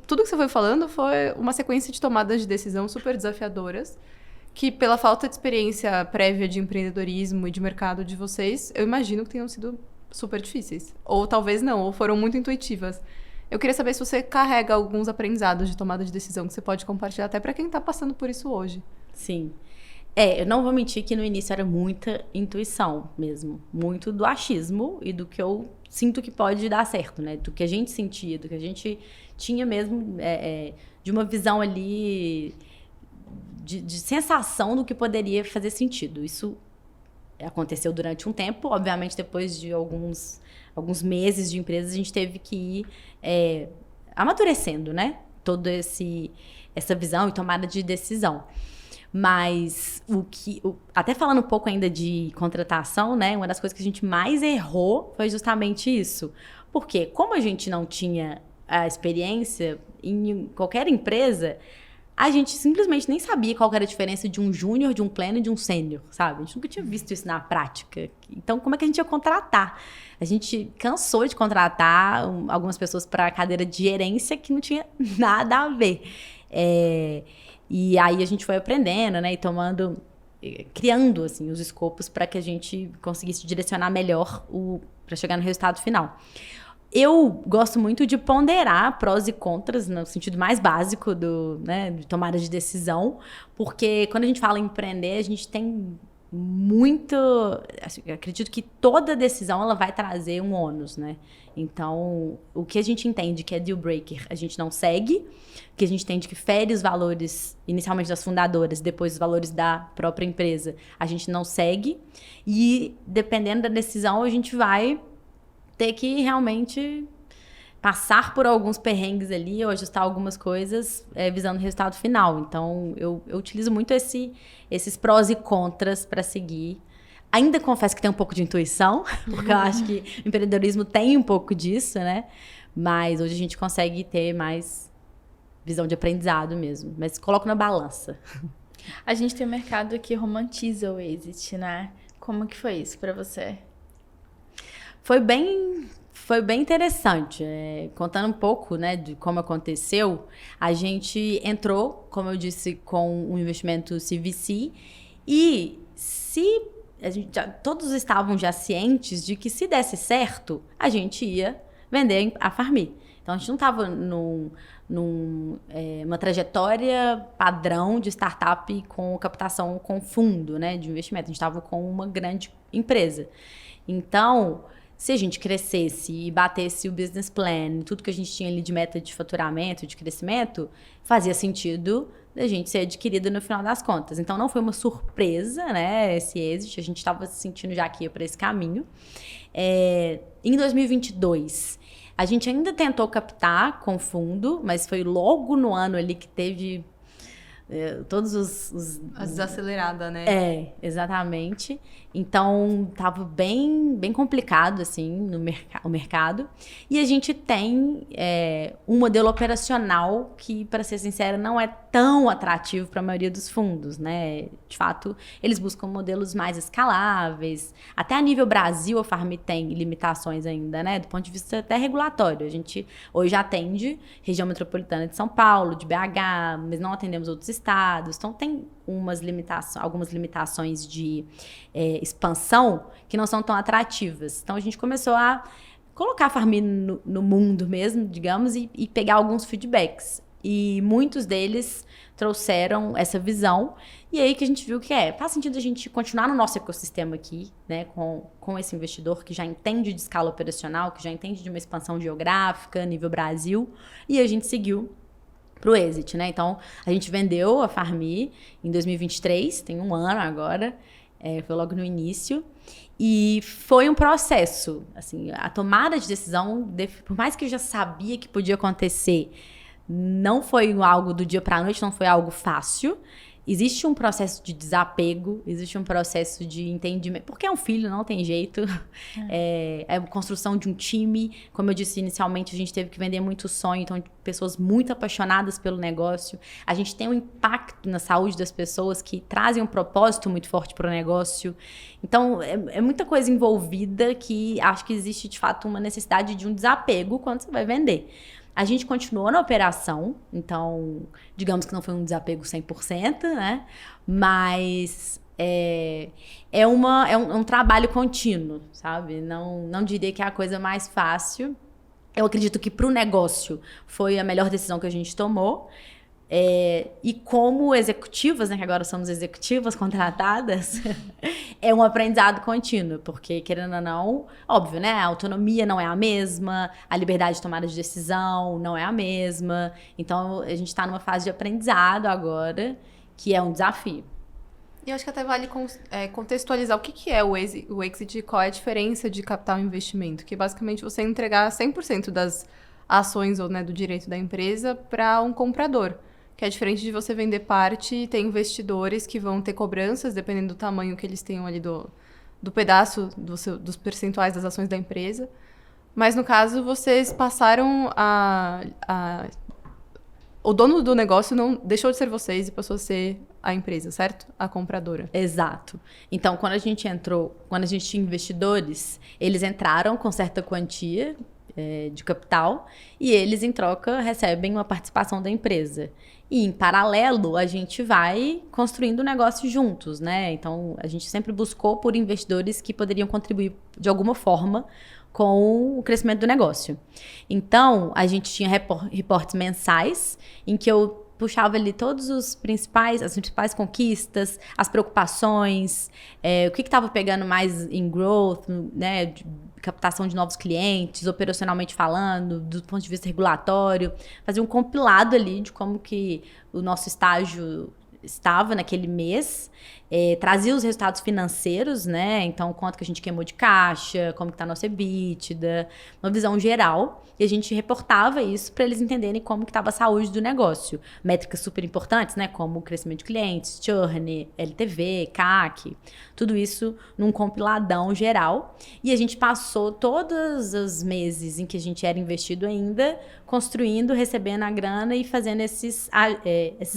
Tudo que você foi falando foi uma sequência de tomadas de decisão super desafiadoras, que pela falta de experiência prévia de empreendedorismo e de mercado de vocês, eu imagino que tenham sido super difíceis. Ou talvez não, ou foram muito intuitivas. Eu queria saber se você carrega alguns aprendizados de tomada de decisão que você pode compartilhar até para quem está passando por isso hoje. Sim. Eu não vou mentir que no início era muita intuição mesmo. Muito do achismo e do que eu sinto que pode dar certo, né? Do que a gente sentia, do que a gente tinha mesmo de uma visão ali de sensação do que poderia fazer sentido. Isso aconteceu durante um tempo. Obviamente, depois de alguns meses de empresa, a gente teve que ir amadurecendo, né? Toda essa visão e tomada de decisão. Mas até falando um pouco ainda de contratação, né? Uma das coisas que a gente mais errou foi justamente isso. Porque como a gente não tinha a experiência em qualquer empresa, a gente simplesmente nem sabia qual era a diferença de um júnior, de um pleno e de um sênior, sabe? A gente nunca tinha visto isso na prática. Então, como é que a gente ia contratar? A gente cansou de contratar algumas pessoas para a cadeira de gerência que não tinha nada a ver. E aí a gente foi aprendendo, né? E tomando criando assim, os escopos para que a gente conseguisse direcionar melhor para chegar no resultado final. Eu gosto muito de ponderar prós e contras no sentido mais básico de tomada de decisão, porque quando a gente fala em empreender, a gente tem muito... Assim, eu acredito que toda decisão ela vai trazer um ônus, né? Então, o que a gente entende que é deal breaker, a gente não segue, o que a gente entende que fere os valores, inicialmente das fundadoras, depois os valores da própria empresa, a gente não segue, e dependendo da decisão, a gente vai ter que realmente passar por alguns perrengues ali ou ajustar algumas coisas visando o resultado final. Então, eu utilizo muito esses prós e contras para seguir. Ainda confesso que tem um pouco de intuição, porque eu acho que o empreendedorismo tem um pouco disso, né? Mas hoje a gente consegue ter mais visão de aprendizado mesmo. Mas coloco na balança. A gente tem um mercado que romantiza o exit, né? Como que foi isso para você? Foi bem interessante. Contando um pouco, né, de como aconteceu, a gente entrou, como eu disse, com um investimento CVC e todos estavam já cientes de que se desse certo, a gente ia vender a Farmi. Então, a gente não estava numa trajetória padrão de startup com captação com fundo, né, de investimento. A gente estava com uma grande empresa. Então, se a gente crescesse e batesse o business plan, tudo que a gente tinha ali de meta de faturamento, de crescimento, fazia sentido da gente ser adquirido no final das contas. Então, não foi uma surpresa, né, esse exit. A gente estava se sentindo já que ia para esse caminho. Em 2022, a gente ainda tentou captar com fundo, mas foi logo no ano ali que teve todos a desacelerada, né? Exatamente. Então, tava bem complicado, assim, o mercado. E a gente tem um modelo operacional que, para ser sincera, não é tão atrativo para a maioria dos fundos, né? De fato, eles buscam modelos mais escaláveis. Até a nível Brasil, a Farmi tem limitações ainda, né? Do ponto de vista até regulatório. A gente hoje atende região metropolitana de São Paulo, de BH, mas não atendemos outros estados. Então, tem algumas limitações de expansão que não são tão atrativas. Então, a gente começou a colocar a Farmi no mundo mesmo, digamos, e pegar alguns feedbacks. E muitos deles trouxeram essa visão. E aí que a gente viu que faz sentido a gente continuar no nosso ecossistema aqui, né, com esse investidor que já entende de escala operacional, que já entende de uma expansão geográfica, nível Brasil, e a gente seguiu pro exit, né? Então, a gente vendeu a Farmi em 2023, tem um ano agora, foi logo no início, e foi um processo, assim, a tomada de decisão, por mais que eu já sabia que podia acontecer, não foi algo do dia para a noite, não foi algo fácil. Existe um processo de desapego, existe um processo de entendimento, porque é um filho, não tem jeito. É a construção de um time. Como eu disse inicialmente, a gente teve que vender muito sonho, então pessoas muito apaixonadas pelo negócio. A gente tem um impacto na saúde das pessoas que trazem um propósito muito forte para o negócio. Então, é muita coisa envolvida que acho que existe, de fato, uma necessidade de um desapego quando você vai vender. A gente continuou na operação, então, digamos que não foi um desapego 100%, né? Mas é um trabalho contínuo, sabe? Não diria que é a coisa mais fácil. Eu acredito que para o negócio foi a melhor decisão que a gente tomou. E como executivas, né, que agora somos executivas contratadas, é um aprendizado contínuo, porque, querendo ou não, óbvio, né, a autonomia não é a mesma, a liberdade de tomada de decisão não é a mesma, então a gente está numa fase de aprendizado agora, que é um desafio. E acho que até vale contextualizar o que é o exit, qual é a diferença de capital investimento, que é basicamente você entregar 100% das ações ou, né, do direito da empresa para um comprador. Que é diferente de você vender parte e ter investidores que vão ter cobranças, dependendo do tamanho que eles tenham ali do pedaço, dos percentuais das ações da empresa. Mas, no caso, vocês passaram o dono do negócio não deixou de ser vocês e passou a ser a empresa, certo? A compradora. Exato. Então, quando a gente tinha investidores, eles entraram com certa quantia de capital e eles, em troca, recebem uma participação da empresa. E, em paralelo, a gente vai construindo o negócio juntos, né? Então, a gente sempre buscou por investidores que poderiam contribuir de alguma forma com o crescimento do negócio. Então, a gente tinha reportes mensais em que eu puxava ali todos as principais conquistas, as preocupações, o que estava pegando mais em growth, né, de captação de novos clientes, operacionalmente falando, do ponto de vista regulatório, fazia um compilado ali de como que o nosso estágio estava naquele mês, trazia os resultados financeiros, né? Então, quanto que a gente queimou de caixa, como que tá a nossa EBITDA, uma visão geral. E a gente reportava isso para eles entenderem como que estava a saúde do negócio. Métricas super importantes, né? Como o crescimento de clientes, churn, LTV, CAC, tudo isso num compiladão geral. E a gente passou todos os meses em que a gente era investido ainda, construindo, recebendo a grana e fazendo esses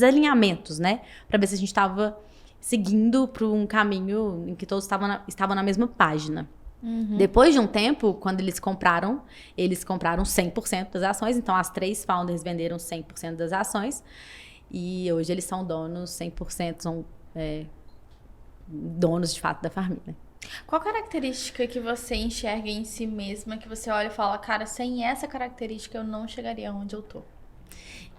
alinhamentos, né? Para ver se a gente estava seguindo para um caminho em que todos estavam na mesma página. Uhum. Depois de um tempo, quando eles compraram 100% das ações. Então, as 3 founders venderam 100% das ações. E hoje eles são donos 100%, são donos de fato da família. Qual característica que você enxerga em si mesma, que você olha e fala, cara, sem essa característica eu não chegaria onde eu tô?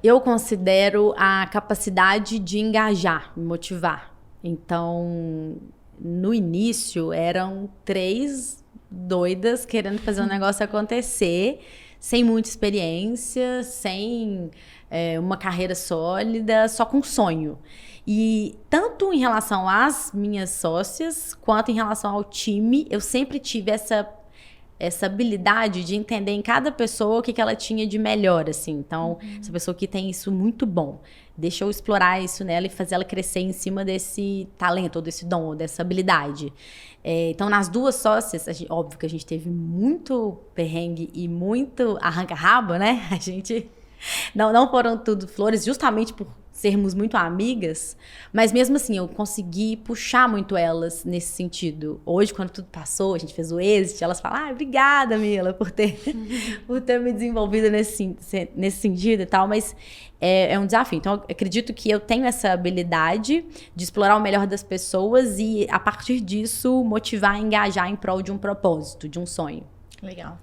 Eu considero a capacidade de engajar, motivar. Então, no início, eram 3 doidas querendo fazer um negócio acontecer, sem muita experiência, sem uma carreira sólida, só com sonho. E tanto em relação às minhas sócias, quanto em relação ao time, eu sempre tive essa habilidade de entender em cada pessoa o que ela tinha de melhor, assim. Então, essa pessoa que tem isso muito bom, deixa eu explorar isso nela e fazer ela crescer em cima desse talento, ou desse dom, ou dessa habilidade. Então, nas 2 sócias, óbvio que a gente teve muito perrengue e muito arranca-rabo, né? A gente não foram tudo flores, justamente por sermos muito amigas, mas mesmo assim eu consegui puxar muito elas nesse sentido. Hoje, quando tudo passou, a gente fez o exit, elas falam, obrigada, Mila, por ter me desenvolvido nesse sentido e tal, mas é um desafio. Então, eu acredito que eu tenho essa habilidade de explorar o melhor das pessoas e, a partir disso, motivar e engajar em prol de um propósito, de um sonho. Legal.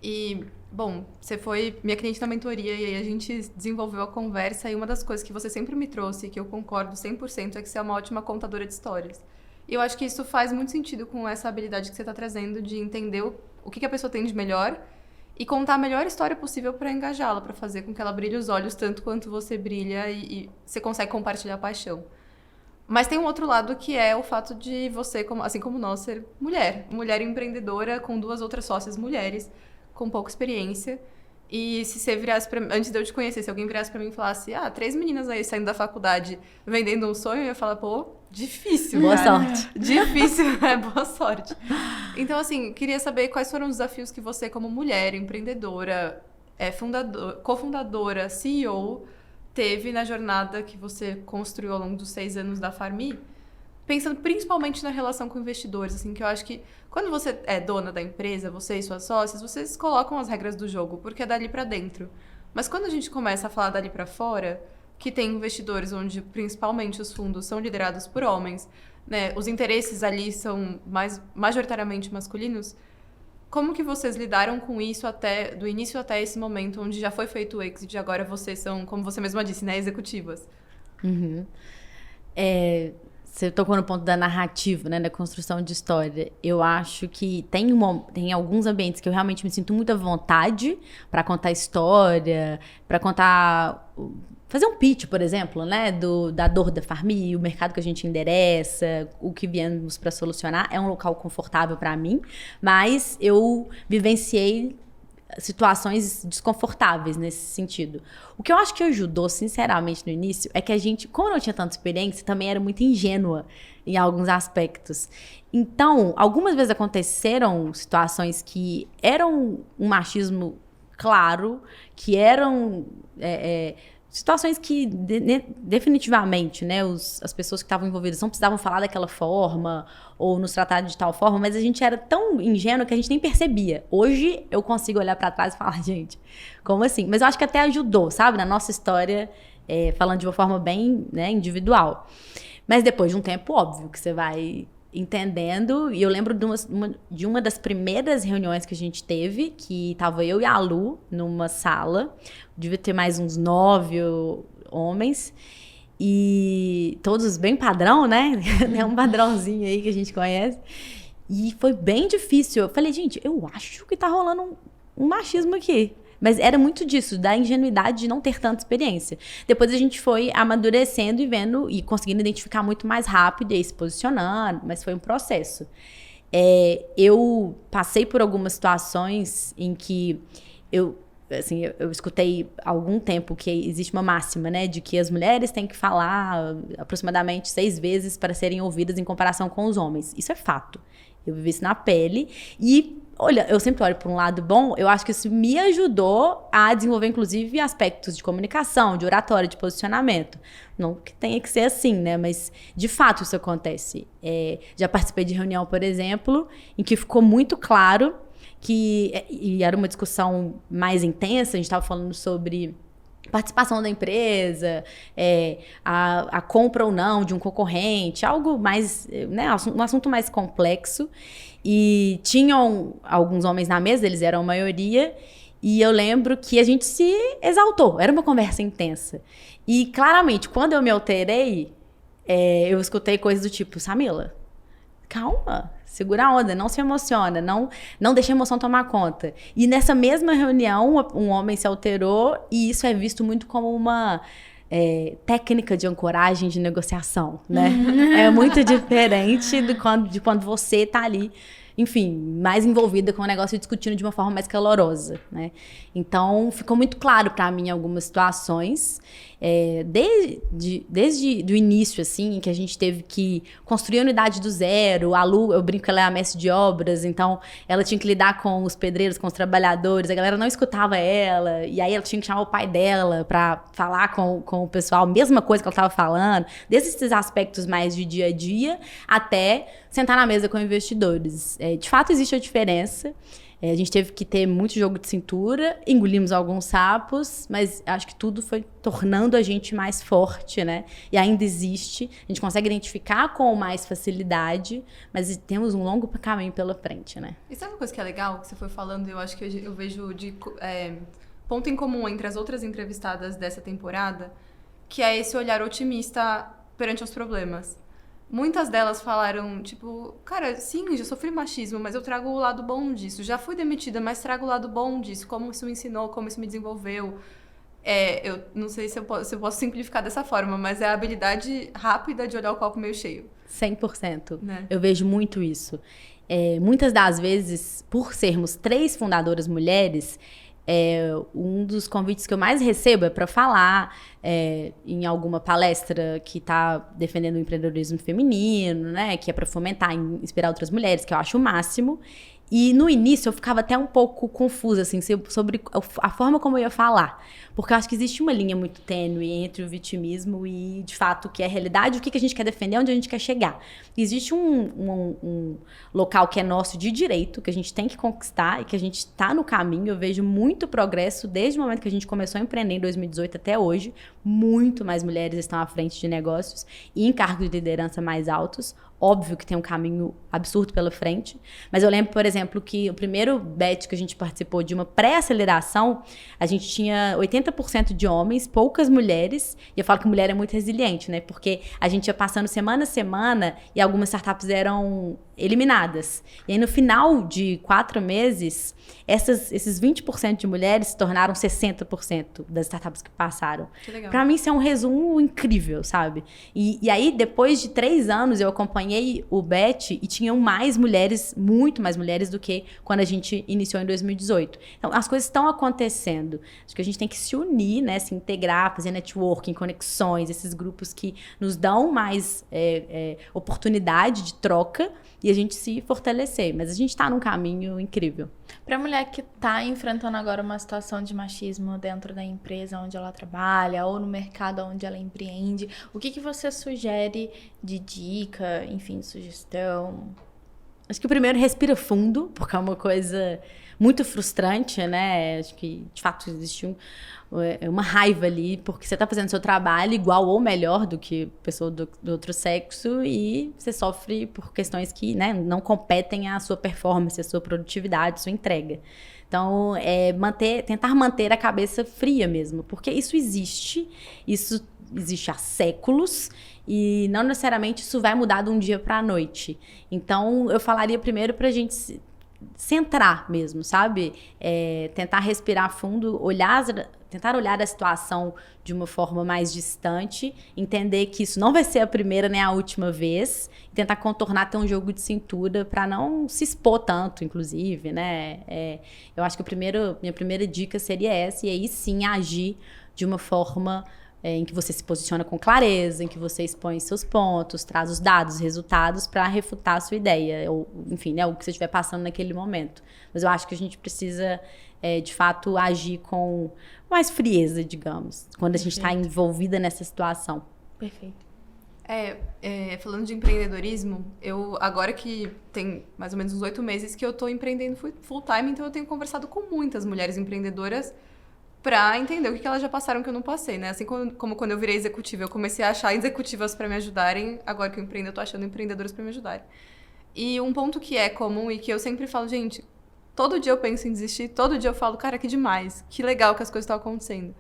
E, bom, você foi minha cliente na mentoria e aí a gente desenvolveu a conversa e uma das coisas que você sempre me trouxe, que eu concordo 100%, é que você é uma ótima contadora de histórias. E eu acho que isso faz muito sentido com essa habilidade que você está trazendo de entender o que a pessoa tem de melhor e contar a melhor história possível para engajá-la, para fazer com que ela brilhe os olhos tanto quanto você brilha e você consegue compartilhar a paixão. Mas tem um outro lado que é o fato de você, assim como nós, ser mulher empreendedora com 2 outras sócias mulheres, com pouca experiência. E se você virasse antes de eu te conhecer, se alguém virasse pra mim e falasse 3 meninas aí saindo da faculdade vendendo um sonho, eu ia falar, pô, difícil, boa cara. sorte. Difícil, boa sorte. Então, assim, queria saber quais foram os desafios que você, como mulher, empreendedora, cofundadora, CEO, teve na jornada que você construiu ao longo dos 6 anos da Farmi, pensando principalmente na relação com investidores, assim, que eu acho que quando você é dona da empresa, você e suas sócias, vocês colocam as regras do jogo, porque é dali pra dentro. Mas quando a gente começa a falar dali pra fora, que tem investidores onde principalmente os fundos são liderados por homens, né, os interesses ali são majoritariamente masculinos, como que vocês lidaram com isso do início até esse momento, onde já foi feito o exit e agora vocês são, como você mesma disse, né, executivas? Uhum. Você tocou no ponto da narrativa, né, da construção de história. Eu acho que tem alguns ambientes que eu realmente me sinto muito à vontade para contar história, para fazer um pitch, por exemplo, né, da dor da Farmi, o mercado que a gente endereça, o que viemos para solucionar. É um local confortável para mim, mas eu vivenciei situações desconfortáveis nesse sentido. O que eu acho que ajudou, sinceramente, no início, é que a gente, como não tinha tanta experiência, também era muito ingênua em alguns aspectos. Então, algumas vezes aconteceram situações que eram um machismo claro, que eram situações que definitivamente, né, as pessoas que estavam envolvidas não precisavam falar daquela forma ou nos tratar de tal forma, mas a gente era tão ingênuo que a gente nem percebia. Hoje eu consigo olhar pra trás e falar, gente, como assim? Mas eu acho que até ajudou, sabe, na nossa história falando de uma forma bem, né, individual. Mas depois de um tempo, óbvio, que você vai entendendo. E eu lembro de uma das primeiras reuniões que a gente teve, que tava eu e a Lu numa sala. Devia ter mais uns 9 homens. E todos bem padrão, né? É um padrãozinho aí que a gente conhece. E foi bem difícil. Eu falei, gente, eu acho que tá rolando um machismo aqui. Mas era muito disso, da ingenuidade de não ter tanta experiência. Depois a gente foi amadurecendo e vendo e conseguindo identificar muito mais rápido e aí se posicionando, mas foi um processo. Eu passei por algumas situações em que eu escutei há algum tempo que existe uma máxima, né, de que as mulheres têm que falar aproximadamente 6 vezes para serem ouvidas em comparação com os homens. Isso é fato. Eu vivi isso na pele e, olha, eu sempre olho para um lado bom, eu acho que isso me ajudou a desenvolver, inclusive, aspectos de comunicação, de oratória, de posicionamento. Não que tenha que ser assim, né? Mas, de fato, isso acontece. Já participei de reunião, por exemplo, em que ficou muito claro e era uma discussão mais intensa, a gente estava falando sobre participação da empresa, a compra ou não de um concorrente, algo mais, né, um assunto mais complexo. E tinham alguns homens na mesa, eles eram a maioria, e eu lembro que a gente se exaltou, era uma conversa intensa. E claramente, quando eu me alterei, eu escutei coisas do tipo, Samila, calma, segura a onda, não se emociona, não deixa a emoção tomar conta. E nessa mesma reunião, um homem se alterou e isso é visto muito como uma técnica de ancoragem de negociação, né? É muito diferente de quando você tá ali, enfim, mais envolvida com o negócio e discutindo de uma forma mais calorosa, né? Então, ficou muito claro para mim em algumas situações, desde o início, assim, que a gente teve que construir a unidade do zero. A Lu, eu brinco que ela é a mestre de obras, então ela tinha que lidar com os pedreiros, com os trabalhadores, a galera não escutava ela, e aí ela tinha que chamar o pai dela para falar com o pessoal, mesma coisa que ela estava falando, desde esses aspectos mais de dia a dia, até sentar na mesa com investidores. De fato, existe a diferença. A gente teve que ter muito jogo de cintura, engolimos alguns sapos, mas acho que tudo foi tornando a gente mais forte, né? E ainda existe, a gente consegue identificar com mais facilidade, mas temos um longo caminho pela frente, né? E sabe uma coisa que é legal, que você foi falando, eu acho que eu vejo ponto em comum entre as outras entrevistadas dessa temporada, que é esse olhar otimista perante os problemas. Muitas delas falaram, tipo, cara, sim, já sofri machismo, mas eu trago o lado bom disso. Já fui demitida, mas trago o lado bom disso. Como isso me ensinou, como isso me desenvolveu. Eu não sei se eu posso simplificar dessa forma, mas é a habilidade rápida de olhar o copo meio cheio. 100%. Né? Eu vejo muito isso. Muitas das vezes, por sermos 3 fundadoras mulheres, um dos convites que eu mais recebo é para falar em alguma palestra que está defendendo o empreendedorismo feminino, né? Que é para fomentar e inspirar outras mulheres, que eu acho o máximo. E no início eu ficava até um pouco confusa, assim, sobre a forma como eu ia falar. Porque eu acho que existe uma linha muito tênue entre o vitimismo e, de fato, o que é a realidade, o que a gente quer defender, onde a gente quer chegar. Existe um local que é nosso de direito, que a gente tem que conquistar e que a gente está no caminho. Eu vejo muito progresso desde o momento que a gente começou a empreender em 2018 até hoje. Muito mais mulheres estão à frente de negócios e em cargos de liderança mais altos. Óbvio que tem um caminho absurdo pela frente, mas eu lembro, por exemplo, que o primeiro bet que a gente participou de uma pré-aceleração, a gente tinha 80% de homens, poucas mulheres, e eu falo que mulher é muito resiliente, né? Porque a gente ia passando semana a semana e algumas startups eram eliminadas. E aí, no final de 4 meses, esses 20% de mulheres se tornaram 60% das startups que passaram. Que legal. Pra mim, isso é um resumo incrível, sabe? E aí, depois de 3 anos, eu acompanhei o Bet e tinham mais mulheres, muito mais mulheres do que quando a gente iniciou em 2018. Então, as coisas estão acontecendo. Acho que a gente tem que se unir, né? Se integrar, fazer networking, conexões, esses grupos que nos dão mais oportunidade de troca e a gente se fortalecer. Mas a gente está num caminho incrível. Para a mulher que está enfrentando agora uma situação de machismo dentro da empresa onde ela trabalha ou no mercado onde ela empreende, o que você sugere de dica, enfim, de sugestão? Acho que o primeiro, respira fundo, porque é uma coisa muito frustrante, né? Acho que, de fato, existe uma raiva ali, porque você tá fazendo seu trabalho igual ou melhor do que pessoa do outro sexo e você sofre por questões que, né, não competem à sua performance, à sua produtividade, à sua entrega. Então, tentar manter a cabeça fria mesmo, porque isso existe há séculos e não necessariamente isso vai mudar de um dia para a noite. Então, eu falaria primeiro pra gente centrar mesmo, sabe? Tentar respirar fundo, tentar olhar a situação de uma forma mais distante, entender que isso não vai ser a primeira nem a última vez, e tentar contornar, ter um jogo de cintura para não se expor tanto, inclusive, né? Eu acho que minha primeira dica seria essa, e aí sim agir de uma forma em que você se posiciona com clareza, em que você expõe seus pontos, traz os dados, resultados para refutar a sua ideia, ou, enfim, né, o que você estiver passando naquele momento. Mas eu acho que a gente precisa, de fato, agir com mais frieza, digamos, quando a gente está envolvida nessa situação. Perfeito. Falando de empreendedorismo, agora que tem mais ou menos uns 8 meses que eu estou empreendendo full time, então eu tenho conversado com muitas mulheres empreendedoras pra entender o que elas já passaram que eu não passei, né? Assim como quando eu virei executiva, eu comecei a achar executivas pra me ajudarem, agora que eu empreendo, eu tô achando empreendedoras pra me ajudarem. E um ponto que é comum e que eu sempre falo, gente, todo dia eu penso em desistir, todo dia eu falo, cara, que demais, que legal que as coisas estão acontecendo.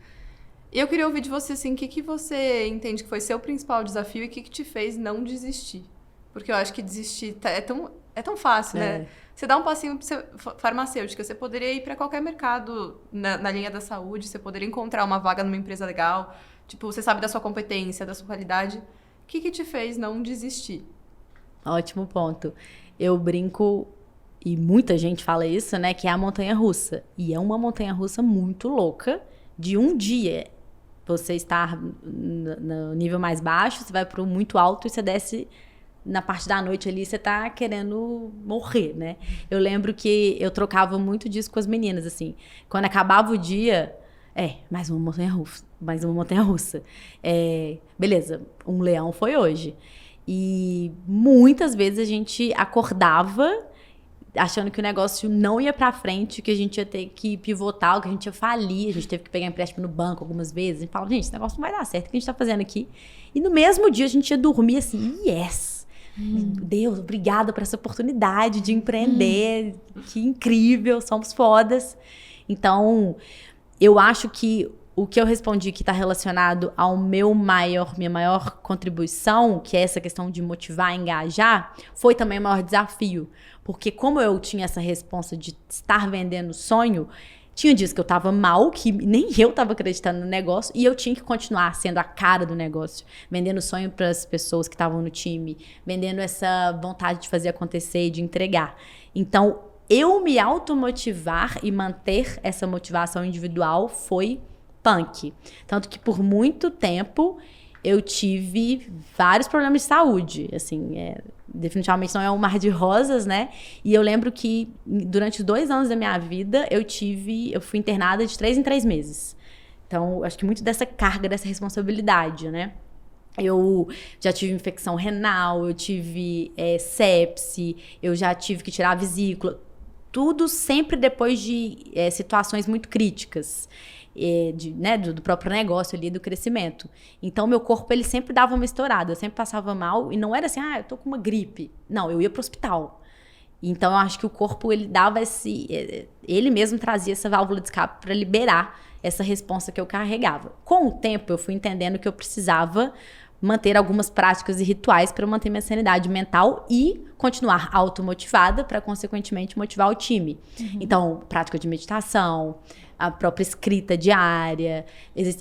E eu queria ouvir de você, assim, o que você entende que foi seu principal desafio e o que te fez não desistir? Porque eu acho que desistir é tão fácil, né? Você dá um passinho farmacêutica, você poderia ir para qualquer mercado na linha da saúde, você poderia encontrar uma vaga numa empresa legal, tipo, você sabe da sua competência, da sua qualidade. O que te fez não desistir? Ótimo ponto. Eu brinco, e muita gente fala isso, né, que é a montanha-russa. E é uma montanha-russa muito louca, de um dia você estar no nível mais baixo, você vai para o muito alto e você desce na parte da noite ali, você tá querendo morrer, né? Eu lembro que eu trocava muito disso com as meninas, assim. Quando acabava o dia, mais uma montanha-russa. Beleza, um leão foi hoje. E muitas vezes a gente acordava achando que o negócio não ia pra frente, que a gente ia ter que pivotar, que a gente ia falir, a gente teve que pegar empréstimo no banco algumas vezes. A gente falava, gente, esse negócio não vai dar certo, o que a gente tá fazendo aqui? E no mesmo dia a gente ia dormir assim, yes! Deus, obrigada por essa oportunidade de empreender, que incrível, somos fodas. Então, eu acho que o que eu respondi que está relacionado ao minha maior contribuição, que é essa questão de motivar, engajar, foi também o maior desafio. Porque como eu tinha essa responsa de estar vendendo sonho, tinha dias que eu tava mal, que nem eu tava acreditando no negócio, e eu tinha que continuar sendo a cara do negócio, vendendo sonho para as pessoas que estavam no time, vendendo essa vontade de fazer acontecer e de entregar. Então, eu me automotivar e manter essa motivação individual foi punk. Tanto que por muito tempo eu tive vários problemas de saúde, assim, definitivamente não é um mar de rosas, né? E eu lembro que durante 2 anos da minha vida eu fui internada de 3 em 3 meses. Então, acho que muito dessa carga, dessa responsabilidade, né? Eu já tive infecção renal, eu tive sepse, eu já tive que tirar a vesícula. Tudo sempre depois de situações muito críticas. Do próprio negócio ali, do crescimento. Então, meu corpo, ele sempre dava uma estourada, eu sempre passava mal, e não era assim, eu tô com uma gripe. Não, eu ia pro hospital. Então, eu acho que o corpo, ele dava ele mesmo trazia essa válvula de escape para liberar essa responsa que eu carregava. Com o tempo, eu fui entendendo que eu precisava manter algumas práticas e rituais para manter minha sanidade mental e continuar automotivada para, consequentemente, motivar o time. Então, prática de meditação, a própria escrita diária,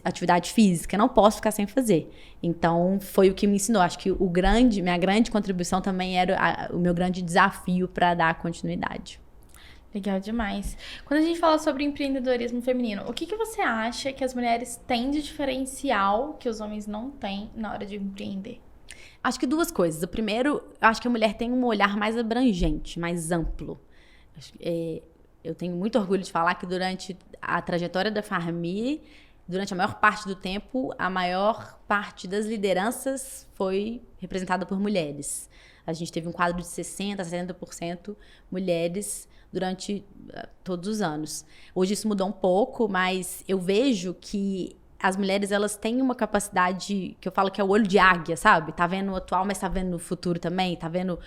atividade física, não posso ficar sem fazer. Então, foi o que me ensinou. Acho que minha grande contribuição também era o meu grande desafio para dar continuidade. Legal demais. Quando a gente fala sobre empreendedorismo feminino, o que você acha que as mulheres têm de diferencial que os homens não têm na hora de empreender? Acho que 2 coisas. O primeiro, eu acho que a mulher tem um olhar mais abrangente, mais amplo. Eu tenho muito orgulho de falar que durante a trajetória da Farmi, durante a maior parte do tempo, a maior parte das lideranças foi representada por mulheres. A gente teve um quadro de 60%, 70% mulheres durante todos os anos. Hoje isso mudou um pouco, mas eu vejo que as mulheres, elas têm uma capacidade que eu falo que é o olho de águia, sabe? Tá vendo o atual, mas tá vendo o futuro também, tá vendo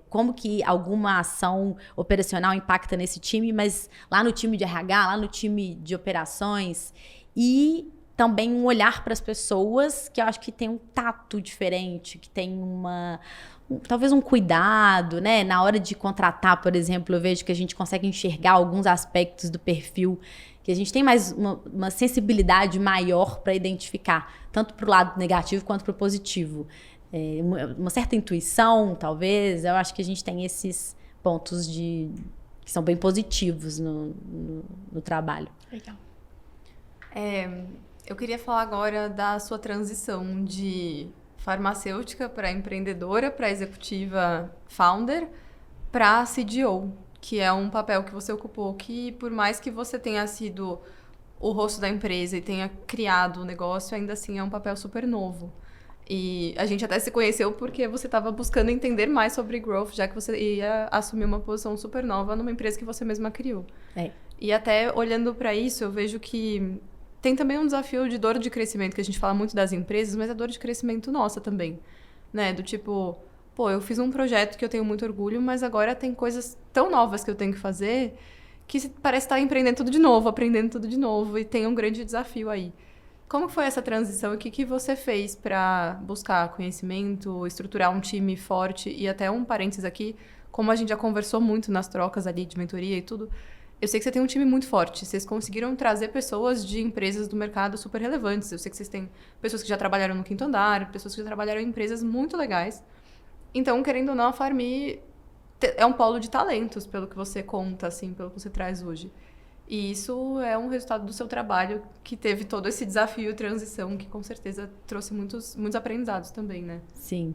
como que alguma ação operacional impacta nesse time, mas lá no time de RH, lá no time de operações, e também um olhar para as pessoas que eu acho que tem um tato diferente, que tem talvez um cuidado, né? Na hora de contratar, por exemplo, eu vejo que a gente consegue enxergar alguns aspectos do perfil, que a gente tem mais uma sensibilidade maior para identificar, tanto para o lado negativo quanto para o positivo. Uma certa intuição, talvez, eu acho que a gente tem esses pontos que são bem positivos no trabalho. Legal. Eu queria falar agora da sua transição de farmacêutica para empreendedora, para executiva founder, para CDO, que é um papel que você ocupou, que por mais que você tenha sido o rosto da empresa e tenha criado o negócio, ainda assim é um papel super novo. E a gente até se conheceu porque você estava buscando entender mais sobre growth, já que você ia assumir uma posição super nova numa empresa que você mesma criou. E até olhando para isso, eu vejo que tem também um desafio de dor de crescimento, que a gente fala muito das empresas, mas é dor de crescimento nossa também, né? Do tipo, pô, eu fiz um projeto que eu tenho muito orgulho, mas agora tem coisas tão novas que eu tenho que fazer que parece estar empreendendo tudo de novo, aprendendo tudo de novo, e tem um grande desafio aí. Como foi essa transição e o que você fez para buscar conhecimento, estruturar um time forte? E até um parênteses aqui, como a gente já conversou muito nas trocas ali de mentoria e tudo, eu sei que você tem um time muito forte. Vocês conseguiram trazer pessoas de empresas do mercado super relevantes. Eu sei que vocês têm pessoas que já trabalharam no Quinto Andar, pessoas que já trabalharam em empresas muito legais. Então, querendo ou não, a Farmi é um polo de talentos, pelo que você conta, assim, pelo que você traz hoje. E isso é um resultado do seu trabalho, que teve todo esse desafio e transição, que com certeza trouxe muitos aprendizados também, né? Sim.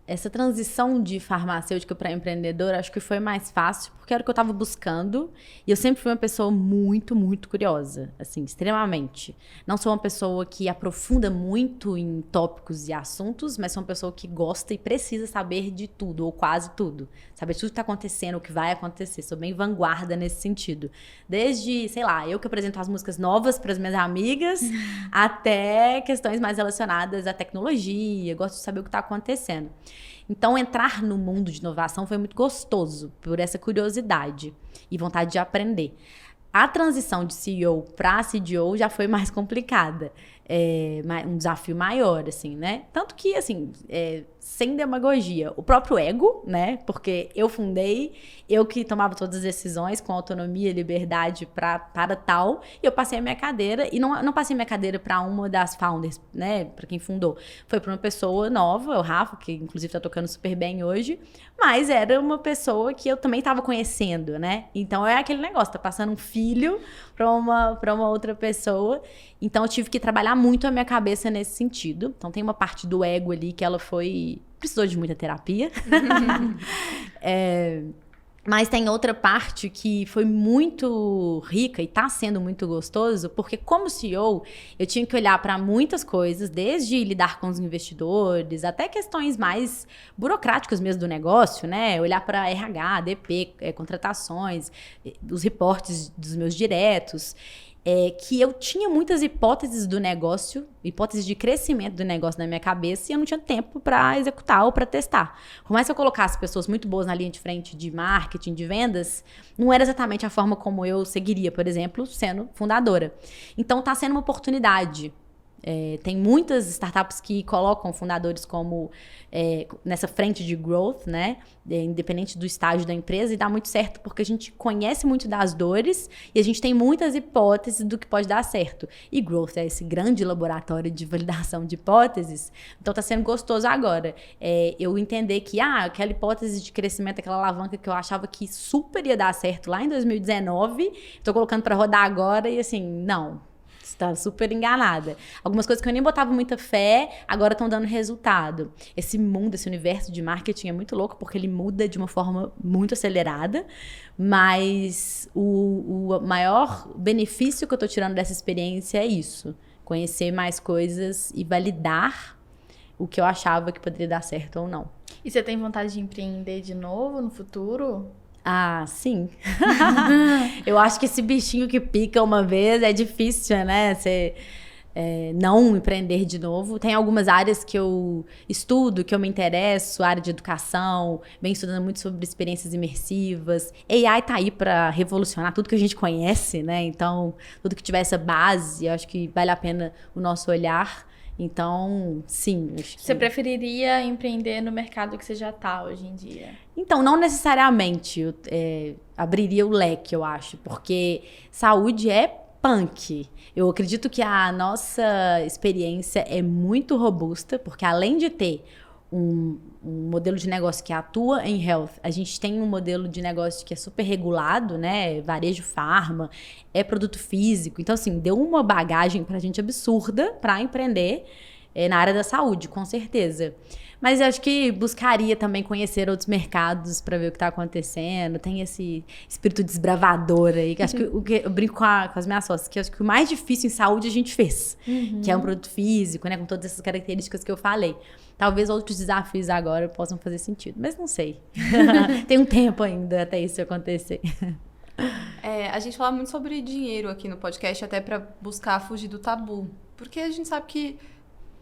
Essa transição de farmacêutica para empreendedora, acho que foi mais fácil, porque era o que eu estava buscando. E eu sempre fui uma pessoa muito, muito curiosa, assim, extremamente. Não sou uma pessoa que aprofunda muito em tópicos e assuntos, mas sou uma pessoa que gosta e precisa saber de tudo, ou quase tudo. Saber tudo que está acontecendo, o que vai acontecer. Sou bem vanguarda nesse sentido. Desde, sei lá, eu que apresento as músicas novas para as minhas amigas, até questões mais relacionadas à tecnologia. Gosto de saber o que está acontecendo. Então, entrar no mundo de inovação foi muito gostoso, por essa curiosidade e vontade de aprender. A transição de CEO para CDO já foi mais complicada. Um desafio maior, assim, né? Tanto que, assim, sem demagogia, o próprio ego, né? Porque eu fundei, eu que tomava todas as decisões com autonomia e liberdade para tal, e eu passei a minha cadeira, e não passei a minha cadeira para uma das founders, né? Para quem fundou. Foi para uma pessoa nova, o Rafa, que inclusive tá tocando super bem hoje, mas era uma pessoa que eu também estava conhecendo, né? Então é aquele negócio, tá passando um filho para uma outra pessoa. Então eu tive que trabalhar muito a minha cabeça nesse sentido. Então tem uma parte do ego ali que ela precisou de muita terapia. Mas tem outra parte que foi muito rica e está sendo muito gostoso, porque como CEO, eu tinha que olhar para muitas coisas, desde lidar com os investidores, até questões mais burocráticas mesmo do negócio, né? Olhar para RH, DP, contratações, os reportes dos meus diretos. Que eu tinha muitas hipóteses do negócio, hipóteses de crescimento do negócio na minha cabeça, e eu não tinha tempo para executar ou para testar. Por mais que eu colocasse pessoas muito boas na linha de frente de marketing, de vendas, não era exatamente a forma como eu seguiria, por exemplo, sendo fundadora. Então, está sendo uma oportunidade. Tem muitas startups que colocam fundadores como nessa frente de growth, né? Independente do estágio da empresa, e dá muito certo porque a gente conhece muito das dores e a gente tem muitas hipóteses do que pode dar certo. E growth é esse grande laboratório de validação de hipóteses. Então tá sendo gostoso agora. Eu entender que aquela hipótese de crescimento, aquela alavanca que eu achava que super ia dar certo lá em 2019, tô colocando para rodar agora e assim, não. Está super enganada. Algumas coisas que eu nem botava muita fé, agora estão dando resultado. Esse mundo, esse universo de marketing é muito louco, porque ele muda de uma forma muito acelerada, mas o maior benefício que eu estou tirando dessa experiência é isso. Conhecer mais coisas e validar o que eu achava que poderia dar certo ou não. E você tem vontade de empreender de novo no futuro? Ah, sim. Eu acho que esse bichinho que pica uma vez é difícil, né? Você não empreender de novo. Tem algumas áreas que eu estudo, que eu me interesso, área de educação, venho estudando muito sobre experiências imersivas. AI tá aí para revolucionar tudo que a gente conhece, né? Então, tudo que tiver essa base, eu acho que vale a pena o nosso olhar. Então, sim. Acho que... Você preferiria empreender no mercado que você já tá hoje em dia? Então, não necessariamente abriria o leque, eu acho, porque saúde é punk. Eu acredito que a nossa experiência é muito robusta, porque além de ter um modelo de negócio que atua em health, a gente tem um modelo de negócio que é super regulado, né? Varejo farma, é produto físico. Então, assim, deu uma bagagem pra gente absurda pra empreender na área da saúde, com certeza. Mas eu acho que buscaria também conhecer outros mercados para ver o que está acontecendo. Tem esse espírito desbravador aí, que acho que eu brinco com as minhas sócias, que acho que o mais difícil em saúde a gente fez, que é um produto físico, né, com todas essas características que eu falei. Talvez outros desafios agora possam fazer sentido, mas não sei. Tem um tempo ainda até isso acontecer. A gente fala muito sobre dinheiro aqui no podcast, até para buscar fugir do tabu. Porque a gente sabe que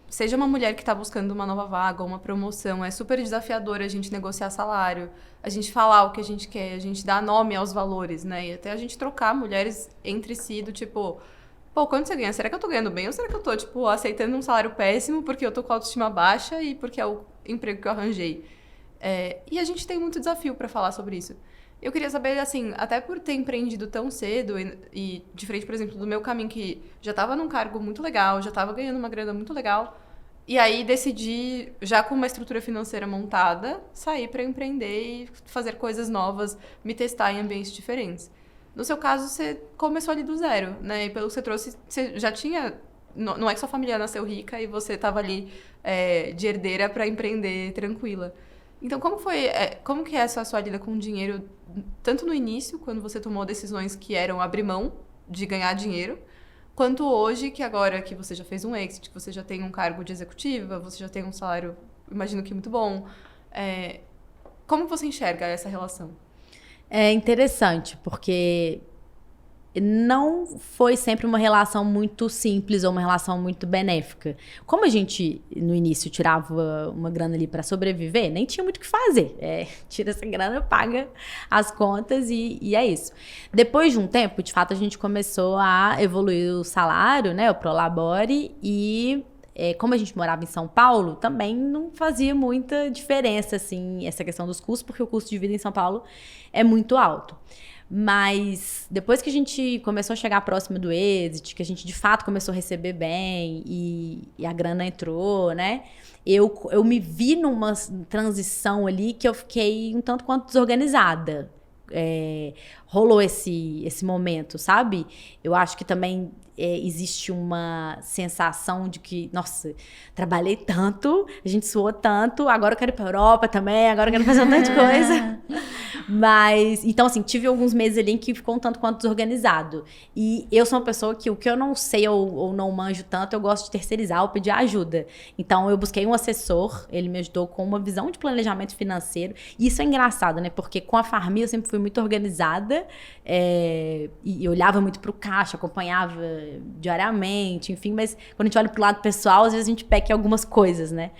seja uma mulher que está buscando uma nova vaga ou uma promoção, é super desafiador a gente negociar salário, a gente falar o que a gente quer, a gente dar nome aos valores, né? E até a gente trocar mulheres entre si do tipo, pô, quanto você ganha? Será que eu tô ganhando bem ou será que eu tô, tipo, aceitando um salário péssimo porque eu tô com a autoestima baixa e porque é o emprego que eu arranjei? E a gente tem muito desafio para falar sobre isso. Eu queria saber, assim, até por ter empreendido tão cedo e diferente, por exemplo, do meu caminho, que já estava num cargo muito legal, já estava ganhando uma grana muito legal, e aí decidi, já com uma estrutura financeira montada, sair para empreender e fazer coisas novas, me testar em ambientes diferentes. No seu caso, você começou ali do zero, né? E pelo que você trouxe, você já tinha... Não é que sua família nasceu rica e você estava ali de herdeira para empreender tranquila. Então, como que é essa sua lida com o dinheiro, tanto no início, quando você tomou decisões que eram abrir mão de ganhar dinheiro, quanto hoje, que agora que você já fez um exit, que você já tem um cargo de executiva, você já tem um salário, imagino que muito bom. Como você enxerga essa relação? É interessante, porque não foi sempre uma relação muito simples ou uma relação muito benéfica. Como a gente, no início, tirava uma grana ali para sobreviver, nem tinha muito o que fazer. Tira essa grana, paga as contas e é isso. Depois de um tempo, de fato, a gente começou a evoluir o salário, né, o Prolabore, e como a gente morava em São Paulo, também não fazia muita diferença, assim, essa questão dos custos, porque o custo de vida em São Paulo é muito alto. Mas depois que a gente começou a chegar próximo do exit, que a gente de fato começou a receber bem e a grana entrou, né? Eu me vi numa transição ali que eu fiquei um tanto quanto desorganizada. Rolou esse momento, sabe? Eu acho que também existe uma sensação de que, nossa, trabalhei tanto, a gente suou tanto, agora eu quero ir pra Europa também, agora eu quero fazer um tanto de coisa. Mas, então assim, tive alguns meses ali em que ficou um tanto quanto desorganizado. E eu sou uma pessoa que o que eu não sei ou não manjo tanto, eu gosto de terceirizar ou pedir ajuda. Então eu busquei um assessor, ele me ajudou com uma visão de planejamento financeiro. E isso é engraçado, né? Porque com a Pharmy eu sempre fui muito organizada, e olhava muito pro caixa, acompanhava diariamente, enfim, mas quando a gente olha pro lado pessoal, às vezes a gente peca em algumas coisas, né?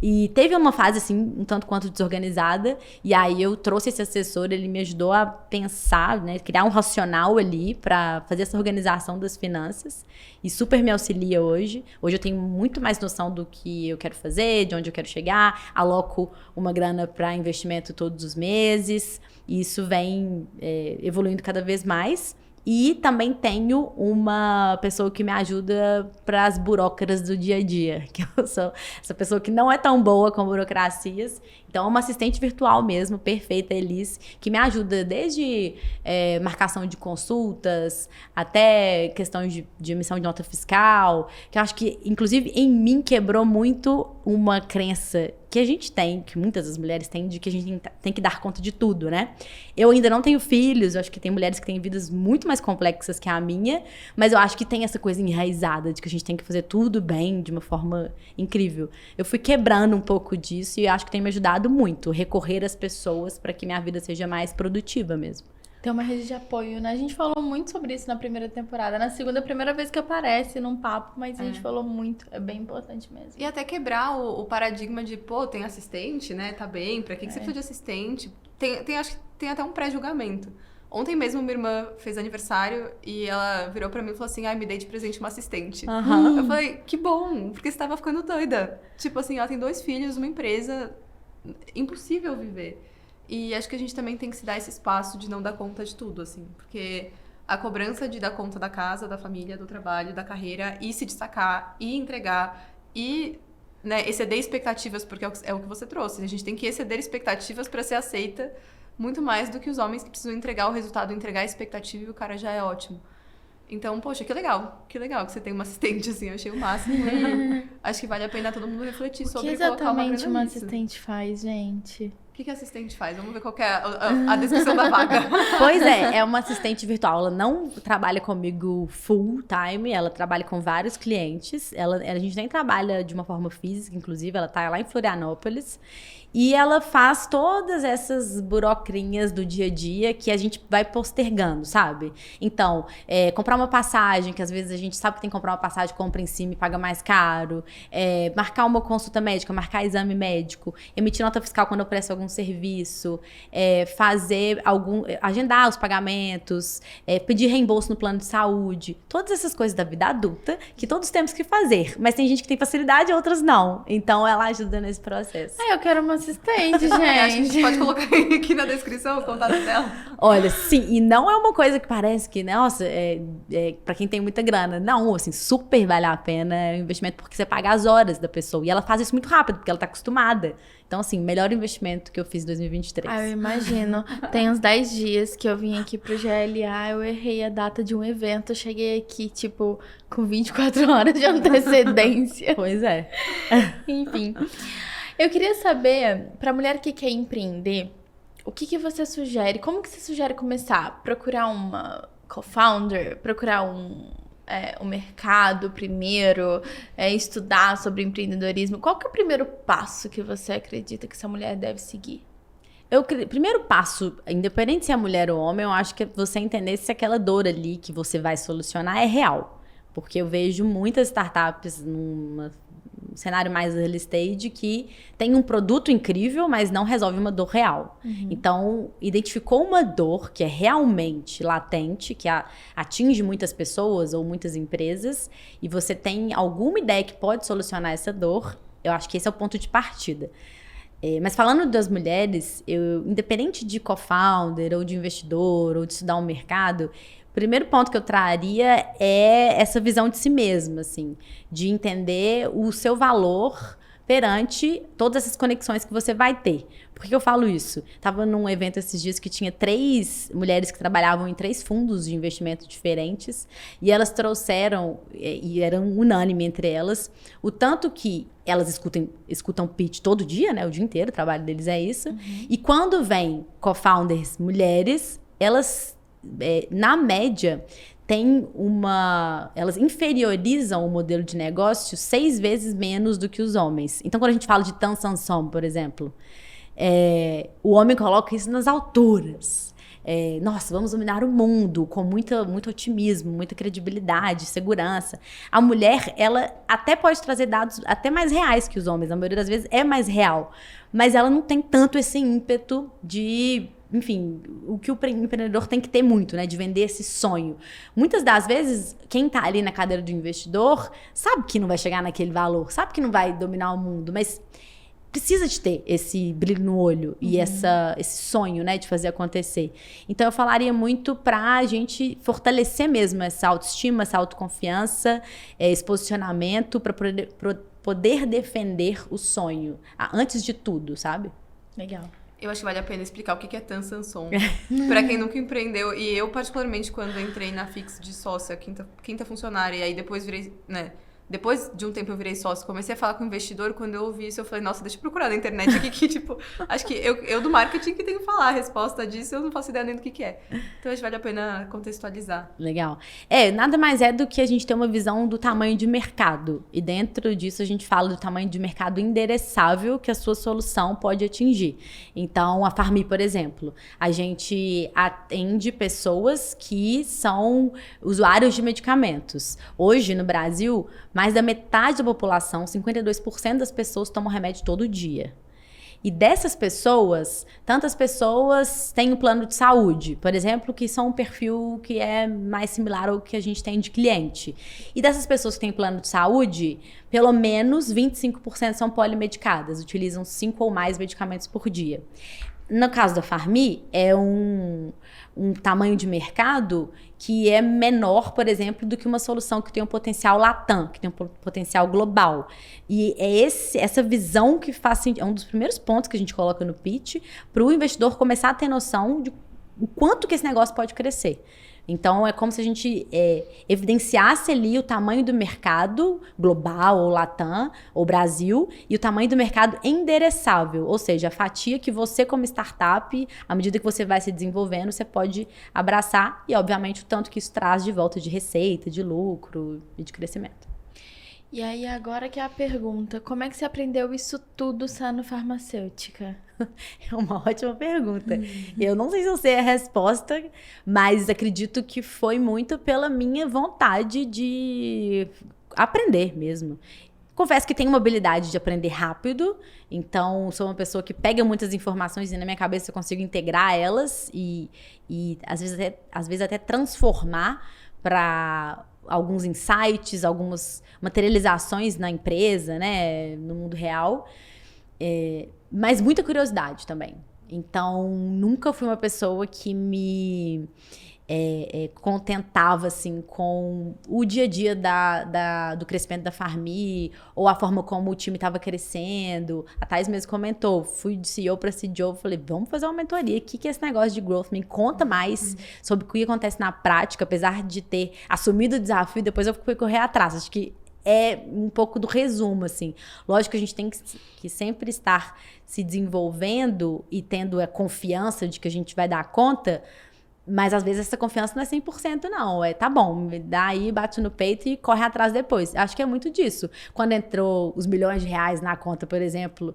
E teve uma fase, assim, um tanto quanto desorganizada, e aí eu trouxe esse assessor, ele me ajudou a pensar, né, criar um racional ali para fazer essa organização das finanças, e super me auxilia hoje. Hoje eu tenho muito mais noção do que eu quero fazer, de onde eu quero chegar, aloco uma grana para investimento todos os meses, e isso vem evoluindo cada vez mais. E também tenho uma pessoa que me ajuda para as burocracias do dia a dia, que eu sou essa pessoa que não é tão boa com burocracias. Então, é uma assistente virtual mesmo, perfeita, Elis, que me ajuda desde marcação de consultas, até questões de emissão de nota fiscal, que eu acho que, inclusive, em mim quebrou muito uma crença que a gente tem, que muitas das mulheres têm, de que a gente tem que dar conta de tudo, né? Eu ainda não tenho filhos, eu acho que tem mulheres que têm vidas muito mais complexas que a minha, mas eu acho que tem essa coisa enraizada de que a gente tem que fazer tudo bem, de uma forma incrível. Eu fui quebrando um pouco disso e acho que tem me ajudado muito, recorrer às pessoas para que minha vida seja mais produtiva mesmo. Ter uma rede de apoio, né? A gente falou muito sobre isso na primeira temporada. Na segunda, a primeira vez que aparece num papo, mas a gente falou muito. É bem importante mesmo. E até quebrar o paradigma de, pô, tem assistente, né? Tá bem, pra que você precisa de assistente? Acho que tem até um pré-julgamento. Ontem mesmo minha irmã fez aniversário e ela virou pra mim e falou assim, me dei de presente uma assistente. Eu falei, que bom, porque você tava ficando doida. Tipo assim, ela tem 2 filhos, uma empresa, impossível viver. E acho que a gente também tem que se dar esse espaço de não dar conta de tudo, assim. Porque a cobrança de dar conta da casa, da família, do trabalho, da carreira, e se destacar, e entregar, e né, exceder expectativas, porque é o que você trouxe. A gente tem que exceder expectativas para ser aceita muito mais do que os homens que precisam entregar o resultado, entregar a expectativa e o cara já é ótimo. Então, poxa, que legal que você tem uma assistente, assim, eu achei o máximo. E acho que vale a pena todo mundo refletir sobre colocar uma grana nisso. O que exatamente uma assistente faz, gente? O que a assistente faz? Vamos ver qual que é a descrição da vaga. Pois é uma assistente virtual. Ela não trabalha comigo full time, ela trabalha com vários clientes. A gente nem trabalha de uma forma física, inclusive, ela tá lá em Florianópolis. E ela faz todas essas burocrinhas do dia a dia que a gente vai postergando, sabe? Então, comprar uma passagem, que às vezes a gente sabe que tem que comprar uma passagem, compra em cima e paga mais caro. Marcar uma consulta médica, marcar exame médico. Emitir nota fiscal quando eu presto algum serviço. Agendar os pagamentos. Pedir reembolso no plano de saúde. Todas essas coisas da vida adulta que todos temos que fazer. Mas tem gente que tem facilidade e outras não. Então, ela ajuda nesse processo. Eu quero uma assistente, gente. Acho que a gente pode colocar aqui na descrição o contato dela. Olha, sim, e não é uma coisa que parece que, nossa, pra quem tem muita grana. Não, assim, super vale a pena o investimento, porque você paga as horas da pessoa. E ela faz isso muito rápido, porque ela tá acostumada. Então, assim, melhor investimento que eu fiz em 2023. Eu imagino. Tem uns 10 dias que eu vim aqui pro GLA, eu errei a data de um evento, eu cheguei aqui, tipo, com 24 horas de antecedência. Pois é. Enfim. Eu queria saber, pra mulher que quer empreender, o que você sugere? Como que você sugere começar? Procurar uma co-founder? Procurar um mercado primeiro? Estudar sobre empreendedorismo? Qual que é o primeiro passo que você acredita que essa mulher deve seguir? Primeiro passo, independente se é mulher ou homem, eu acho que é você entender se aquela dor ali que você vai solucionar é real. Porque eu vejo muitas startups num cenário mais early stage que tem um produto incrível, mas não resolve uma dor real. Então, identificou uma dor que é realmente latente, que atinge muitas pessoas ou muitas empresas, e você tem alguma ideia que pode solucionar essa dor, eu acho que esse é o ponto de partida. Mas falando das mulheres, independente de co-founder, ou de investidor, ou de estudar um mercado, o primeiro ponto que eu traria é essa visão de si mesma, assim, de entender o seu valor perante todas essas conexões que você vai ter. Por que eu falo isso? Estava num evento esses dias que tinha 3 mulheres que trabalhavam em 3 fundos de investimento diferentes, e elas trouxeram, e eram unânime entre elas, o tanto que elas escutam pitch todo dia, né? O dia inteiro, o trabalho deles é isso. E quando vem co-founders mulheres, elas, na média, elas inferiorizam o modelo de negócio 6 vezes menos do que os homens. Então, quando a gente fala de Tan San Som, por exemplo, o homem coloca isso nas alturas. Nossa, vamos dominar o mundo com muito otimismo, muita credibilidade, segurança. A mulher, ela até pode trazer dados até mais reais que os homens, a maioria das vezes é mais real, mas ela não tem tanto esse ímpeto de, enfim, o que o empreendedor tem que ter muito, né, de vender esse sonho. Muitas das vezes, quem tá ali na cadeira do investidor sabe que não vai chegar naquele valor, sabe que não vai dominar o mundo, mas precisa de ter esse brilho no olho e esse sonho, né, de fazer acontecer. Então, eu falaria muito pra gente fortalecer mesmo essa autoestima, essa autoconfiança, esse posicionamento para poder defender o sonho antes de tudo, sabe? Legal. Eu acho que vale a pena explicar o que é Tan San Som. Pra quem nunca empreendeu, e eu particularmente quando entrei na Fix de sócia, quinta funcionária, e aí depois virei, né, Depois de um tempo eu virei sócio, comecei a falar com o investidor, quando eu ouvi isso, eu falei, nossa, deixa eu procurar na internet aqui, que tipo, acho que eu do marketing que tenho que falar a resposta disso, eu não faço ideia nem do que é. Então acho que vale a pena contextualizar. Legal. Nada mais é do que a gente ter uma visão do tamanho de mercado. E dentro disso a gente fala do tamanho de mercado endereçável que a sua solução pode atingir. Então, a Farmi, por exemplo, a gente atende pessoas que são usuários de medicamentos. Hoje, no Brasil, mais da metade da população, 52% das pessoas tomam remédio todo dia. E dessas pessoas, tantas pessoas têm um plano de saúde, por exemplo, que são um perfil que é mais similar ao que a gente tem de cliente. E dessas pessoas que têm plano de saúde, pelo menos 25% são polimedicadas, utilizam 5 ou mais medicamentos por dia. No caso da Farmi, é um tamanho de mercado que é menor, por exemplo, do que uma solução que tem um potencial latam, que tem um potencial global. E é essa visão que é um dos primeiros pontos que a gente coloca no pitch para o investidor começar a ter noção de o quanto que esse negócio pode crescer. Então, é como se a gente evidenciasse ali o tamanho do mercado global, ou Latam, ou Brasil, e o tamanho do mercado endereçável, ou seja, a fatia que você, como startup, à medida que você vai se desenvolvendo, você pode abraçar, e obviamente o tanto que isso traz de volta de receita, de lucro e de crescimento. E aí, agora que é a pergunta, como é que você aprendeu isso tudo sendo farmacêutica? É uma ótima pergunta. Eu não sei se eu sei a resposta, mas acredito que foi muito pela minha vontade de aprender mesmo. Confesso que tenho uma habilidade de aprender rápido, então sou uma pessoa que pega muitas informações e na minha cabeça eu consigo integrar elas e às vezes até transformar para alguns insights, algumas materializações na empresa, né, no mundo real. Mas muita curiosidade também. Então, nunca fui uma pessoa que me contentava assim, com o dia a dia do crescimento da Farmi ou a forma como o time estava crescendo. A Thais mesmo comentou, fui de CEO para CDO, falei, vamos fazer uma mentoria. O que é esse negócio de growth? Me conta mais sobre o que acontece na prática, apesar de ter assumido o desafio, depois eu fui correr atrás. Acho que é um pouco do resumo, assim. Lógico que a gente tem que sempre estar se desenvolvendo e tendo a confiança de que a gente vai dar conta, mas às vezes essa confiança não é 100% não. Tá bom, me dá aí, bate no peito e corre atrás depois. Acho que é muito disso. Quando entrou os milhões de reais na conta, por exemplo,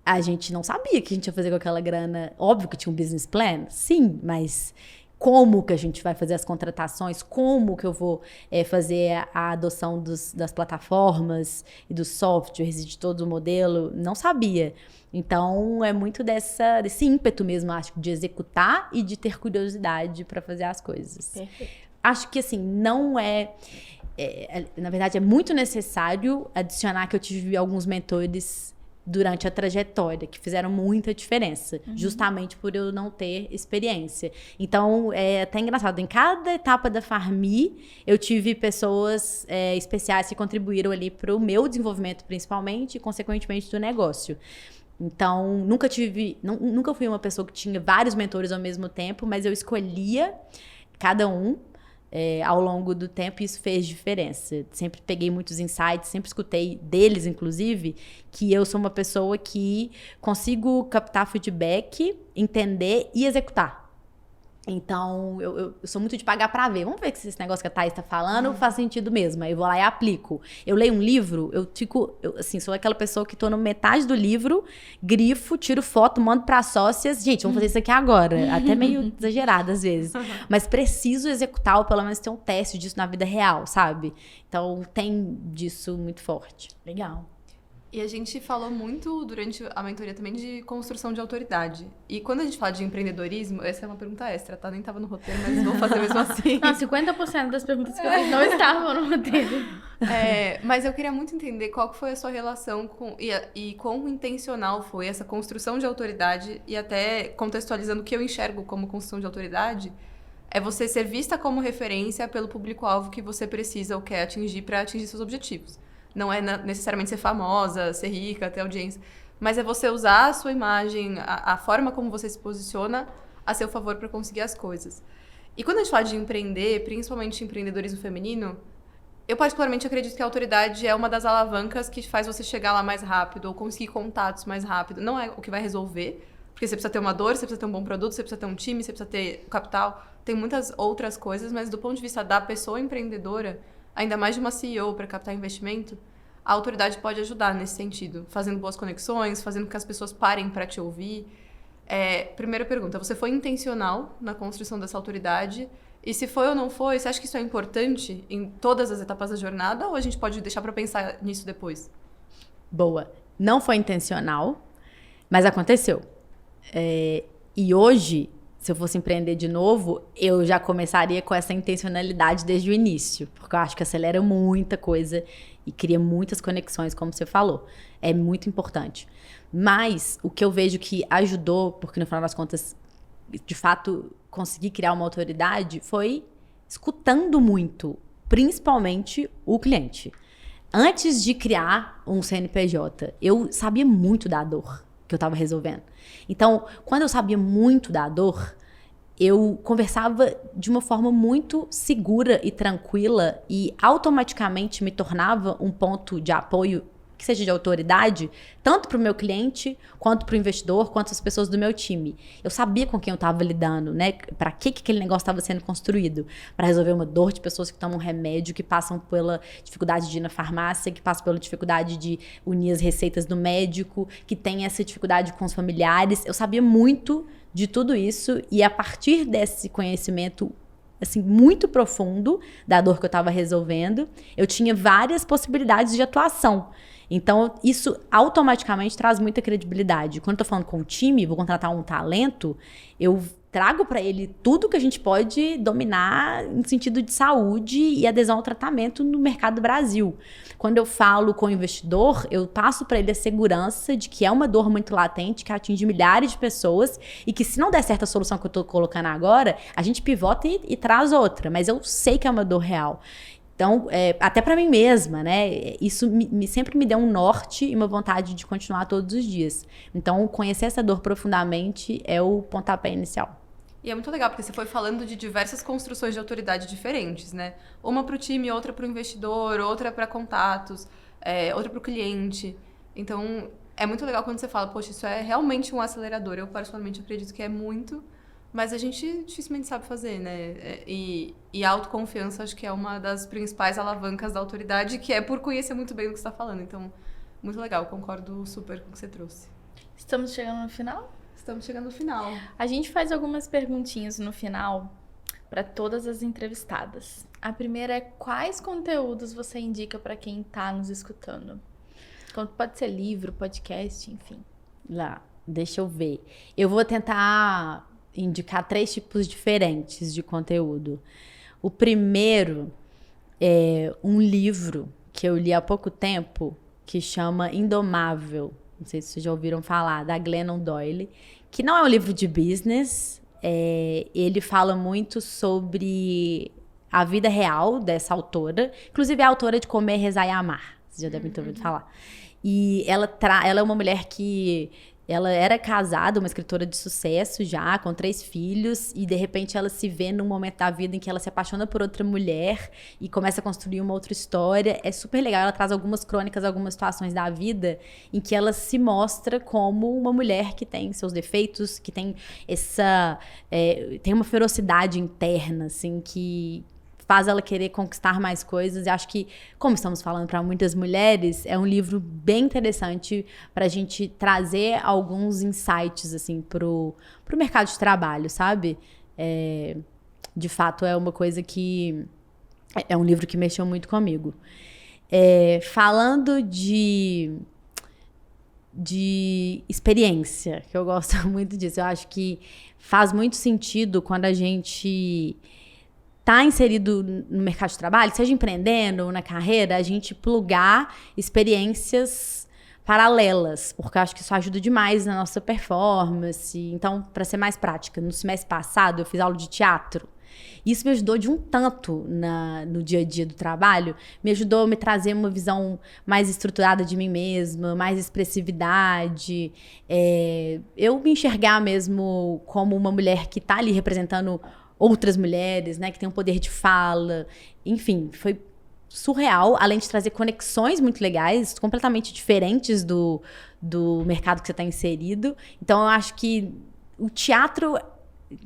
a gente não sabia o que a gente ia fazer com aquela grana. Óbvio que tinha um business plan, sim, mas como que a gente vai fazer as contratações, como que eu vou fazer a adoção das plataformas e dos softwares e de todo o modelo, não sabia. Então, é muito desse ímpeto mesmo, acho, de executar e de ter curiosidade para fazer as coisas. Perfeito. Acho que, assim, não na verdade, é muito necessário adicionar que eu tive alguns mentores durante a trajetória, que fizeram muita diferença, justamente por eu não ter experiência. Então, é até engraçado, em cada etapa da Farmi, eu tive pessoas especiais que contribuíram ali para o meu desenvolvimento, principalmente, e consequentemente do negócio. Então, nunca fui uma pessoa que tinha vários mentores ao mesmo tempo, mas eu escolhia cada um ao longo do tempo, e isso fez diferença. Sempre peguei muitos insights, sempre escutei deles, inclusive, que eu sou uma pessoa que consigo captar feedback, entender e executar. Então, eu sou muito de pagar pra ver. Vamos ver se esse negócio que a Thais tá falando faz sentido mesmo. Aí eu vou lá e aplico. Eu leio um livro, eu sou aquela pessoa que tô na metade do livro, grifo, tiro foto, mando pra sócias. Gente, vamos fazer isso aqui agora. Até meio exagerado às vezes. Mas preciso executar, ou pelo menos ter um teste disso na vida real, sabe? Então, tem disso muito forte. Legal. E a gente falou muito durante a mentoria também de construção de autoridade. E quando a gente fala de empreendedorismo, essa é uma pergunta extra, tá? Nem tava no roteiro, mas vou fazer mesmo assim. Não, 50% das perguntas que eu fiz não estavam no roteiro. Mas eu queria muito entender qual que foi a sua relação e quão intencional foi essa construção de autoridade, e até contextualizando o que eu enxergo como construção de autoridade, é você ser vista como referência pelo público-alvo que você precisa ou quer atingir para atingir seus objetivos. Não é necessariamente ser famosa, ser rica, ter audiência, mas é você usar a sua imagem, a forma como você se posiciona a seu favor para conseguir as coisas. E quando a gente fala de empreender, principalmente empreendedorismo feminino, Eu particularmente acredito que a autoridade é uma das alavancas que faz você chegar lá mais rápido ou conseguir contatos mais rápido. Não é o que vai resolver, porque você precisa ter uma dor, você precisa ter um bom produto, você precisa ter um time, você precisa ter capital. Tem muitas outras coisas, mas do ponto de vista da pessoa empreendedora, ainda mais de uma CEO para captar investimento, a autoridade pode ajudar nesse sentido, fazendo boas conexões, fazendo com que as pessoas parem para te ouvir. Primeira pergunta, você foi intencional na construção dessa autoridade? E se foi ou não foi, você acha que isso é importante em todas as etapas da jornada ou a gente pode deixar para pensar nisso depois? Boa. Não foi intencional, mas aconteceu. E hoje, se eu fosse empreender de novo, eu já começaria com essa intencionalidade desde o início, porque eu acho que acelera muita coisa e cria muitas conexões, como você falou. É muito importante. Mas o que eu vejo que ajudou, porque no final das contas, de fato, conseguir criar uma autoridade, foi escutando muito, principalmente o cliente. Antes de criar um CNPJ, eu sabia muito da dor que eu estava resolvendo. Então, quando eu sabia muito da dor, eu conversava de uma forma muito segura e tranquila e automaticamente me tornava um ponto de apoio, que seja de autoridade, tanto para o meu cliente, quanto para o investidor, quanto as pessoas do meu time. Eu sabia com quem eu estava lidando, né? Para que aquele negócio estava sendo construído? Para resolver uma dor de pessoas que tomam remédio, que passam pela dificuldade de ir na farmácia, que passam pela dificuldade de unir as receitas do médico, que tem essa dificuldade com os familiares. Eu sabia muito de tudo isso e a partir desse conhecimento assim, muito profundo da dor que eu estava resolvendo, eu tinha várias possibilidades de atuação. Então, isso automaticamente traz muita credibilidade. Quando eu tô falando com o time, vou contratar um talento, eu trago para ele tudo que a gente pode dominar em sentido de saúde e adesão ao tratamento no mercado do Brasil. Quando eu falo com o investidor, eu passo para ele a segurança de que é uma dor muito latente, que atinge milhares de pessoas e que se não der certa solução que eu tô colocando agora, a gente pivota e traz outra. Mas eu sei que é uma dor real. Então, até para mim mesma, né? Isso sempre me deu um norte e uma vontade de continuar todos os dias. Então, conhecer essa dor profundamente é o pontapé inicial. E é muito legal, porque você foi falando de diversas construções de autoridade diferentes, né? Uma para o time, outra para o investidor, outra para contatos, outra para o cliente. Então, é muito legal quando você fala, poxa, isso é realmente um acelerador. Eu, particularmente, acredito que é muito, mas a gente dificilmente sabe fazer, né? E a autoconfiança, acho que é uma das principais alavancas da autoridade, que é por conhecer muito bem o que você está falando. Então, muito legal, concordo super com o que você trouxe. Estamos chegando no final? Estamos chegando no final. A gente faz algumas perguntinhas no final para todas as entrevistadas. A primeira é: quais conteúdos você indica para quem está nos escutando? Pode ser livro, podcast, enfim. Lá, deixa eu ver. Eu vou tentar indicar 3 tipos diferentes de conteúdo. O primeiro é um livro que eu li há pouco tempo, que chama Indomável. Não sei se vocês já ouviram falar, da Glennon Doyle, que não é um livro de business. Ele fala muito sobre a vida real dessa autora. Inclusive, é a autora de Comer, Rezar e Amar. Vocês já devem ter ouvido falar. E ela é uma mulher que... Ela era casada, uma escritora de sucesso já, com 3 filhos, e de repente ela se vê num momento da vida em que ela se apaixona por outra mulher e começa a construir uma outra história. É super legal, ela traz algumas crônicas, algumas situações da vida em que ela se mostra como uma mulher que tem seus defeitos, que tem tem uma ferocidade interna, assim, que faz ela querer conquistar mais coisas. E acho que, como estamos falando para muitas mulheres, é um livro bem interessante para a gente trazer alguns insights assim, pro mercado de trabalho, sabe? De fato, é uma coisa que... É um livro que mexeu muito comigo. Falando de experiência, que eu gosto muito disso. Eu acho que faz muito sentido quando a gente tá inserido no mercado de trabalho, seja empreendendo ou na carreira, a gente plugar experiências paralelas, porque eu acho que isso ajuda demais na nossa performance. Então, para ser mais prática, no semestre passado eu fiz aula de teatro. Isso me ajudou de um tanto no dia a dia do trabalho, me ajudou a me trazer uma visão mais estruturada de mim mesma, mais expressividade, eu me enxergar mesmo como uma mulher que tá ali representando outras mulheres, né, que tem um poder de fala. Enfim, foi surreal, além de trazer conexões muito legais, completamente diferentes do mercado que você está inserido. Então, eu acho que o teatro,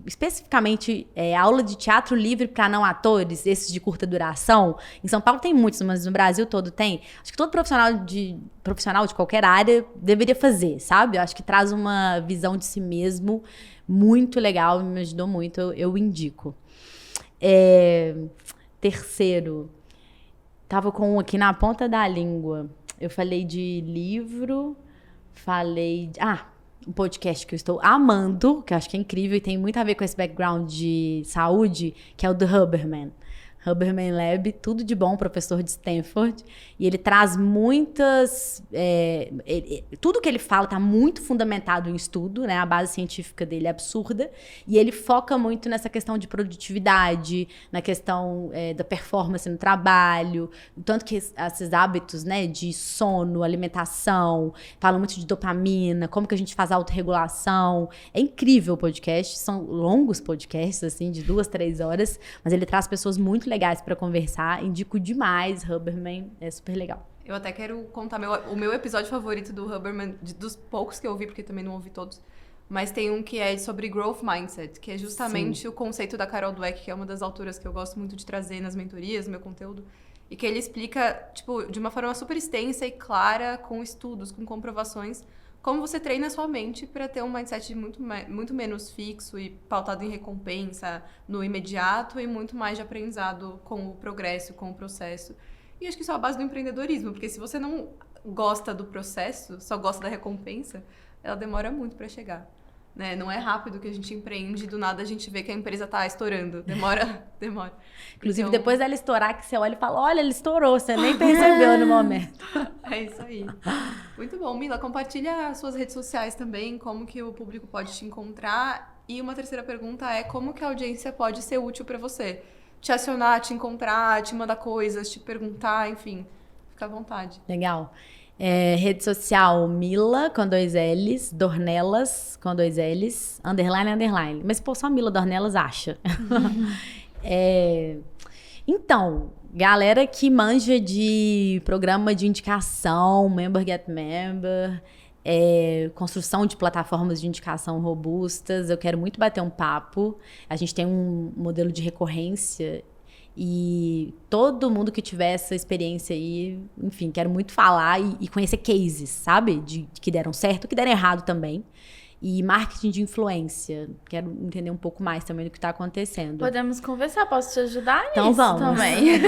especificamente aula de teatro livre para não atores, esses de curta duração, em São Paulo tem muitos, mas no Brasil todo tem. Acho que todo profissional de qualquer área deveria fazer, sabe? Eu acho que traz uma visão de si mesmo muito legal, me ajudou muito, eu indico. Terceiro, tava com um aqui na ponta da língua. Eu falei de livro, um podcast que eu estou amando, que eu acho que é incrível e tem muito a ver com esse background de saúde, que é o do Huberman. Huberman Lab, tudo de bom, professor de Stanford. E ele traz muitas... tudo que ele fala está muito fundamentado em estudo, né? A base científica dele é absurda. E ele foca muito nessa questão de produtividade, na questão da performance no trabalho, tanto que esses hábitos, né, de sono, alimentação, fala muito de dopamina, como que a gente faz autorregulação. É incrível o podcast, são longos podcasts, assim, de 2, 3 horas, mas ele traz pessoas muito legais para conversar, indico demais. Huberman é super legal. Eu até quero contar o meu episódio favorito do Huberman, dos poucos que eu ouvi, porque também não ouvi todos, mas tem um que é sobre Growth Mindset, que é justamente o conceito da Carol Dweck, que é uma das autoras que eu gosto muito de trazer nas mentorias, no meu conteúdo, e que ele explica, tipo, de uma forma super extensa e clara, com estudos, com comprovações, como você treina a sua mente para ter um mindset muito menos fixo e pautado em recompensa no imediato e muito mais de aprendizado com o progresso, com o processo. E acho que isso é a base do empreendedorismo, porque se você não gosta do processo, só gosta da recompensa, ela demora muito para chegar. Né? Não é rápido que a gente empreende, do nada a gente vê que a empresa tá estourando. Demora. Inclusive, então, depois dela estourar, que você olha e fala, olha, ela estourou, você nem percebeu no momento. É isso aí. Muito bom. Mila, compartilha as suas redes sociais também, como que o público pode te encontrar. E uma terceira pergunta é como que a audiência pode ser útil para você? Te acionar, te encontrar, te mandar coisas, te perguntar, enfim. Fica à vontade. Legal. Rede social Mila, com 2 L's, Dornelas, com 2 L's, __. Mas, pô, só Mila Dornelas acha. Então, galera que manja de programa de indicação, Member Get Member, construção de plataformas de indicação robustas, eu quero muito bater um papo. A gente tem um modelo de recorrência e todo mundo que tiver essa experiência aí, enfim, quero muito falar e conhecer cases, sabe? De que deram certo, que deram errado também. E marketing de influência. Quero entender um pouco mais também do que está acontecendo. Podemos conversar, posso te ajudar então nisso vamos. Também.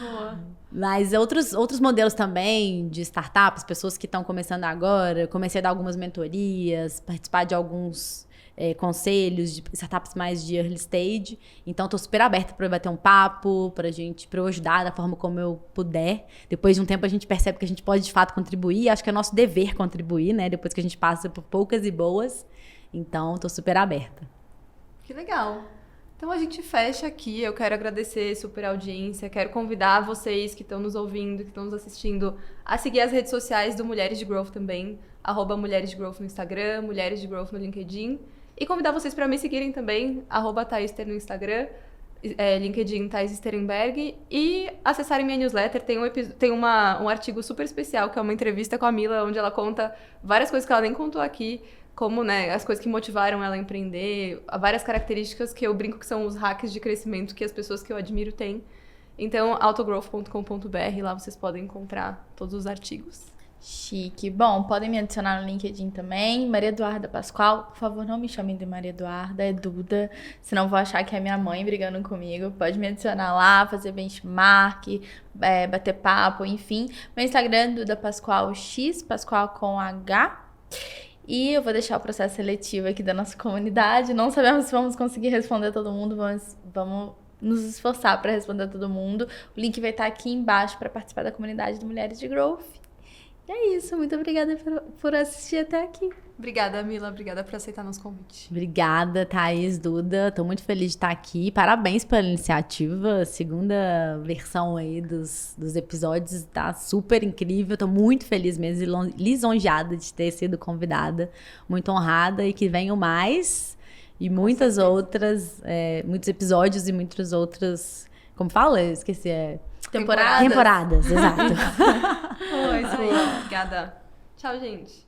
Boa. Mas outros modelos também de startups, pessoas que estão começando agora. Comecei a dar algumas mentorias, participar de alguns conselhos de startups mais de early stage. Então, estou super aberta para bater um papo, para eu ajudar da forma como eu puder. Depois de um tempo, a gente percebe que a gente pode, de fato, contribuir. Acho que é nosso dever contribuir, né? Depois que a gente passa por poucas e boas. Então, estou super aberta. Que legal. Então, a gente fecha aqui. Eu quero agradecer super a audiência. Quero convidar vocês que estão nos ouvindo, que estão nos assistindo, a seguir as redes sociais do Mulheres de Growth também. @Mulheres de Growth no Instagram, Mulheres de Growth no LinkedIn. E convidar vocês para me seguirem também, @Thaister no Instagram, LinkedIn Thais Sterenberg, e acessarem minha newsletter. Tem um artigo super especial, que é uma entrevista com a Mila, onde ela conta várias coisas que ela nem contou aqui, como, né, as coisas que motivaram ela a empreender, várias características que eu brinco que são os hacks de crescimento que as pessoas que eu admiro têm. Então, autogrowth.com.br, lá vocês podem encontrar todos os artigos. Chique. Bom, podem me adicionar no LinkedIn também. Maria Eduarda Pascoal. Por favor, não me chamem de Maria Eduarda, é Duda. Senão vou achar que é minha mãe brigando comigo. Pode me adicionar lá, fazer benchmark, bater papo, enfim. Meu Instagram é Duda Pascoal X, Pascoal com H. E eu vou deixar o processo seletivo aqui da nossa comunidade. Não sabemos se vamos conseguir responder todo mundo, mas vamos nos esforçar para responder todo mundo. O link vai estar aqui embaixo para participar da comunidade do Mulheres de Growth. E é isso, muito obrigada por assistir até aqui. Obrigada, Mila, obrigada por aceitar nosso convite. Obrigada, Thaís, Duda, tô muito feliz de estar aqui. Parabéns pela iniciativa, segunda versão aí dos episódios, tá super incrível. Tô muito feliz mesmo, lisonjeada de ter sido convidada, muito honrada, e que venham mais e muitas outras, muitos episódios e muitas outras Como fala? Eu esqueci. Temporadas. Temporadas, exato. Foi, isso aí. Obrigada. Tchau, gente.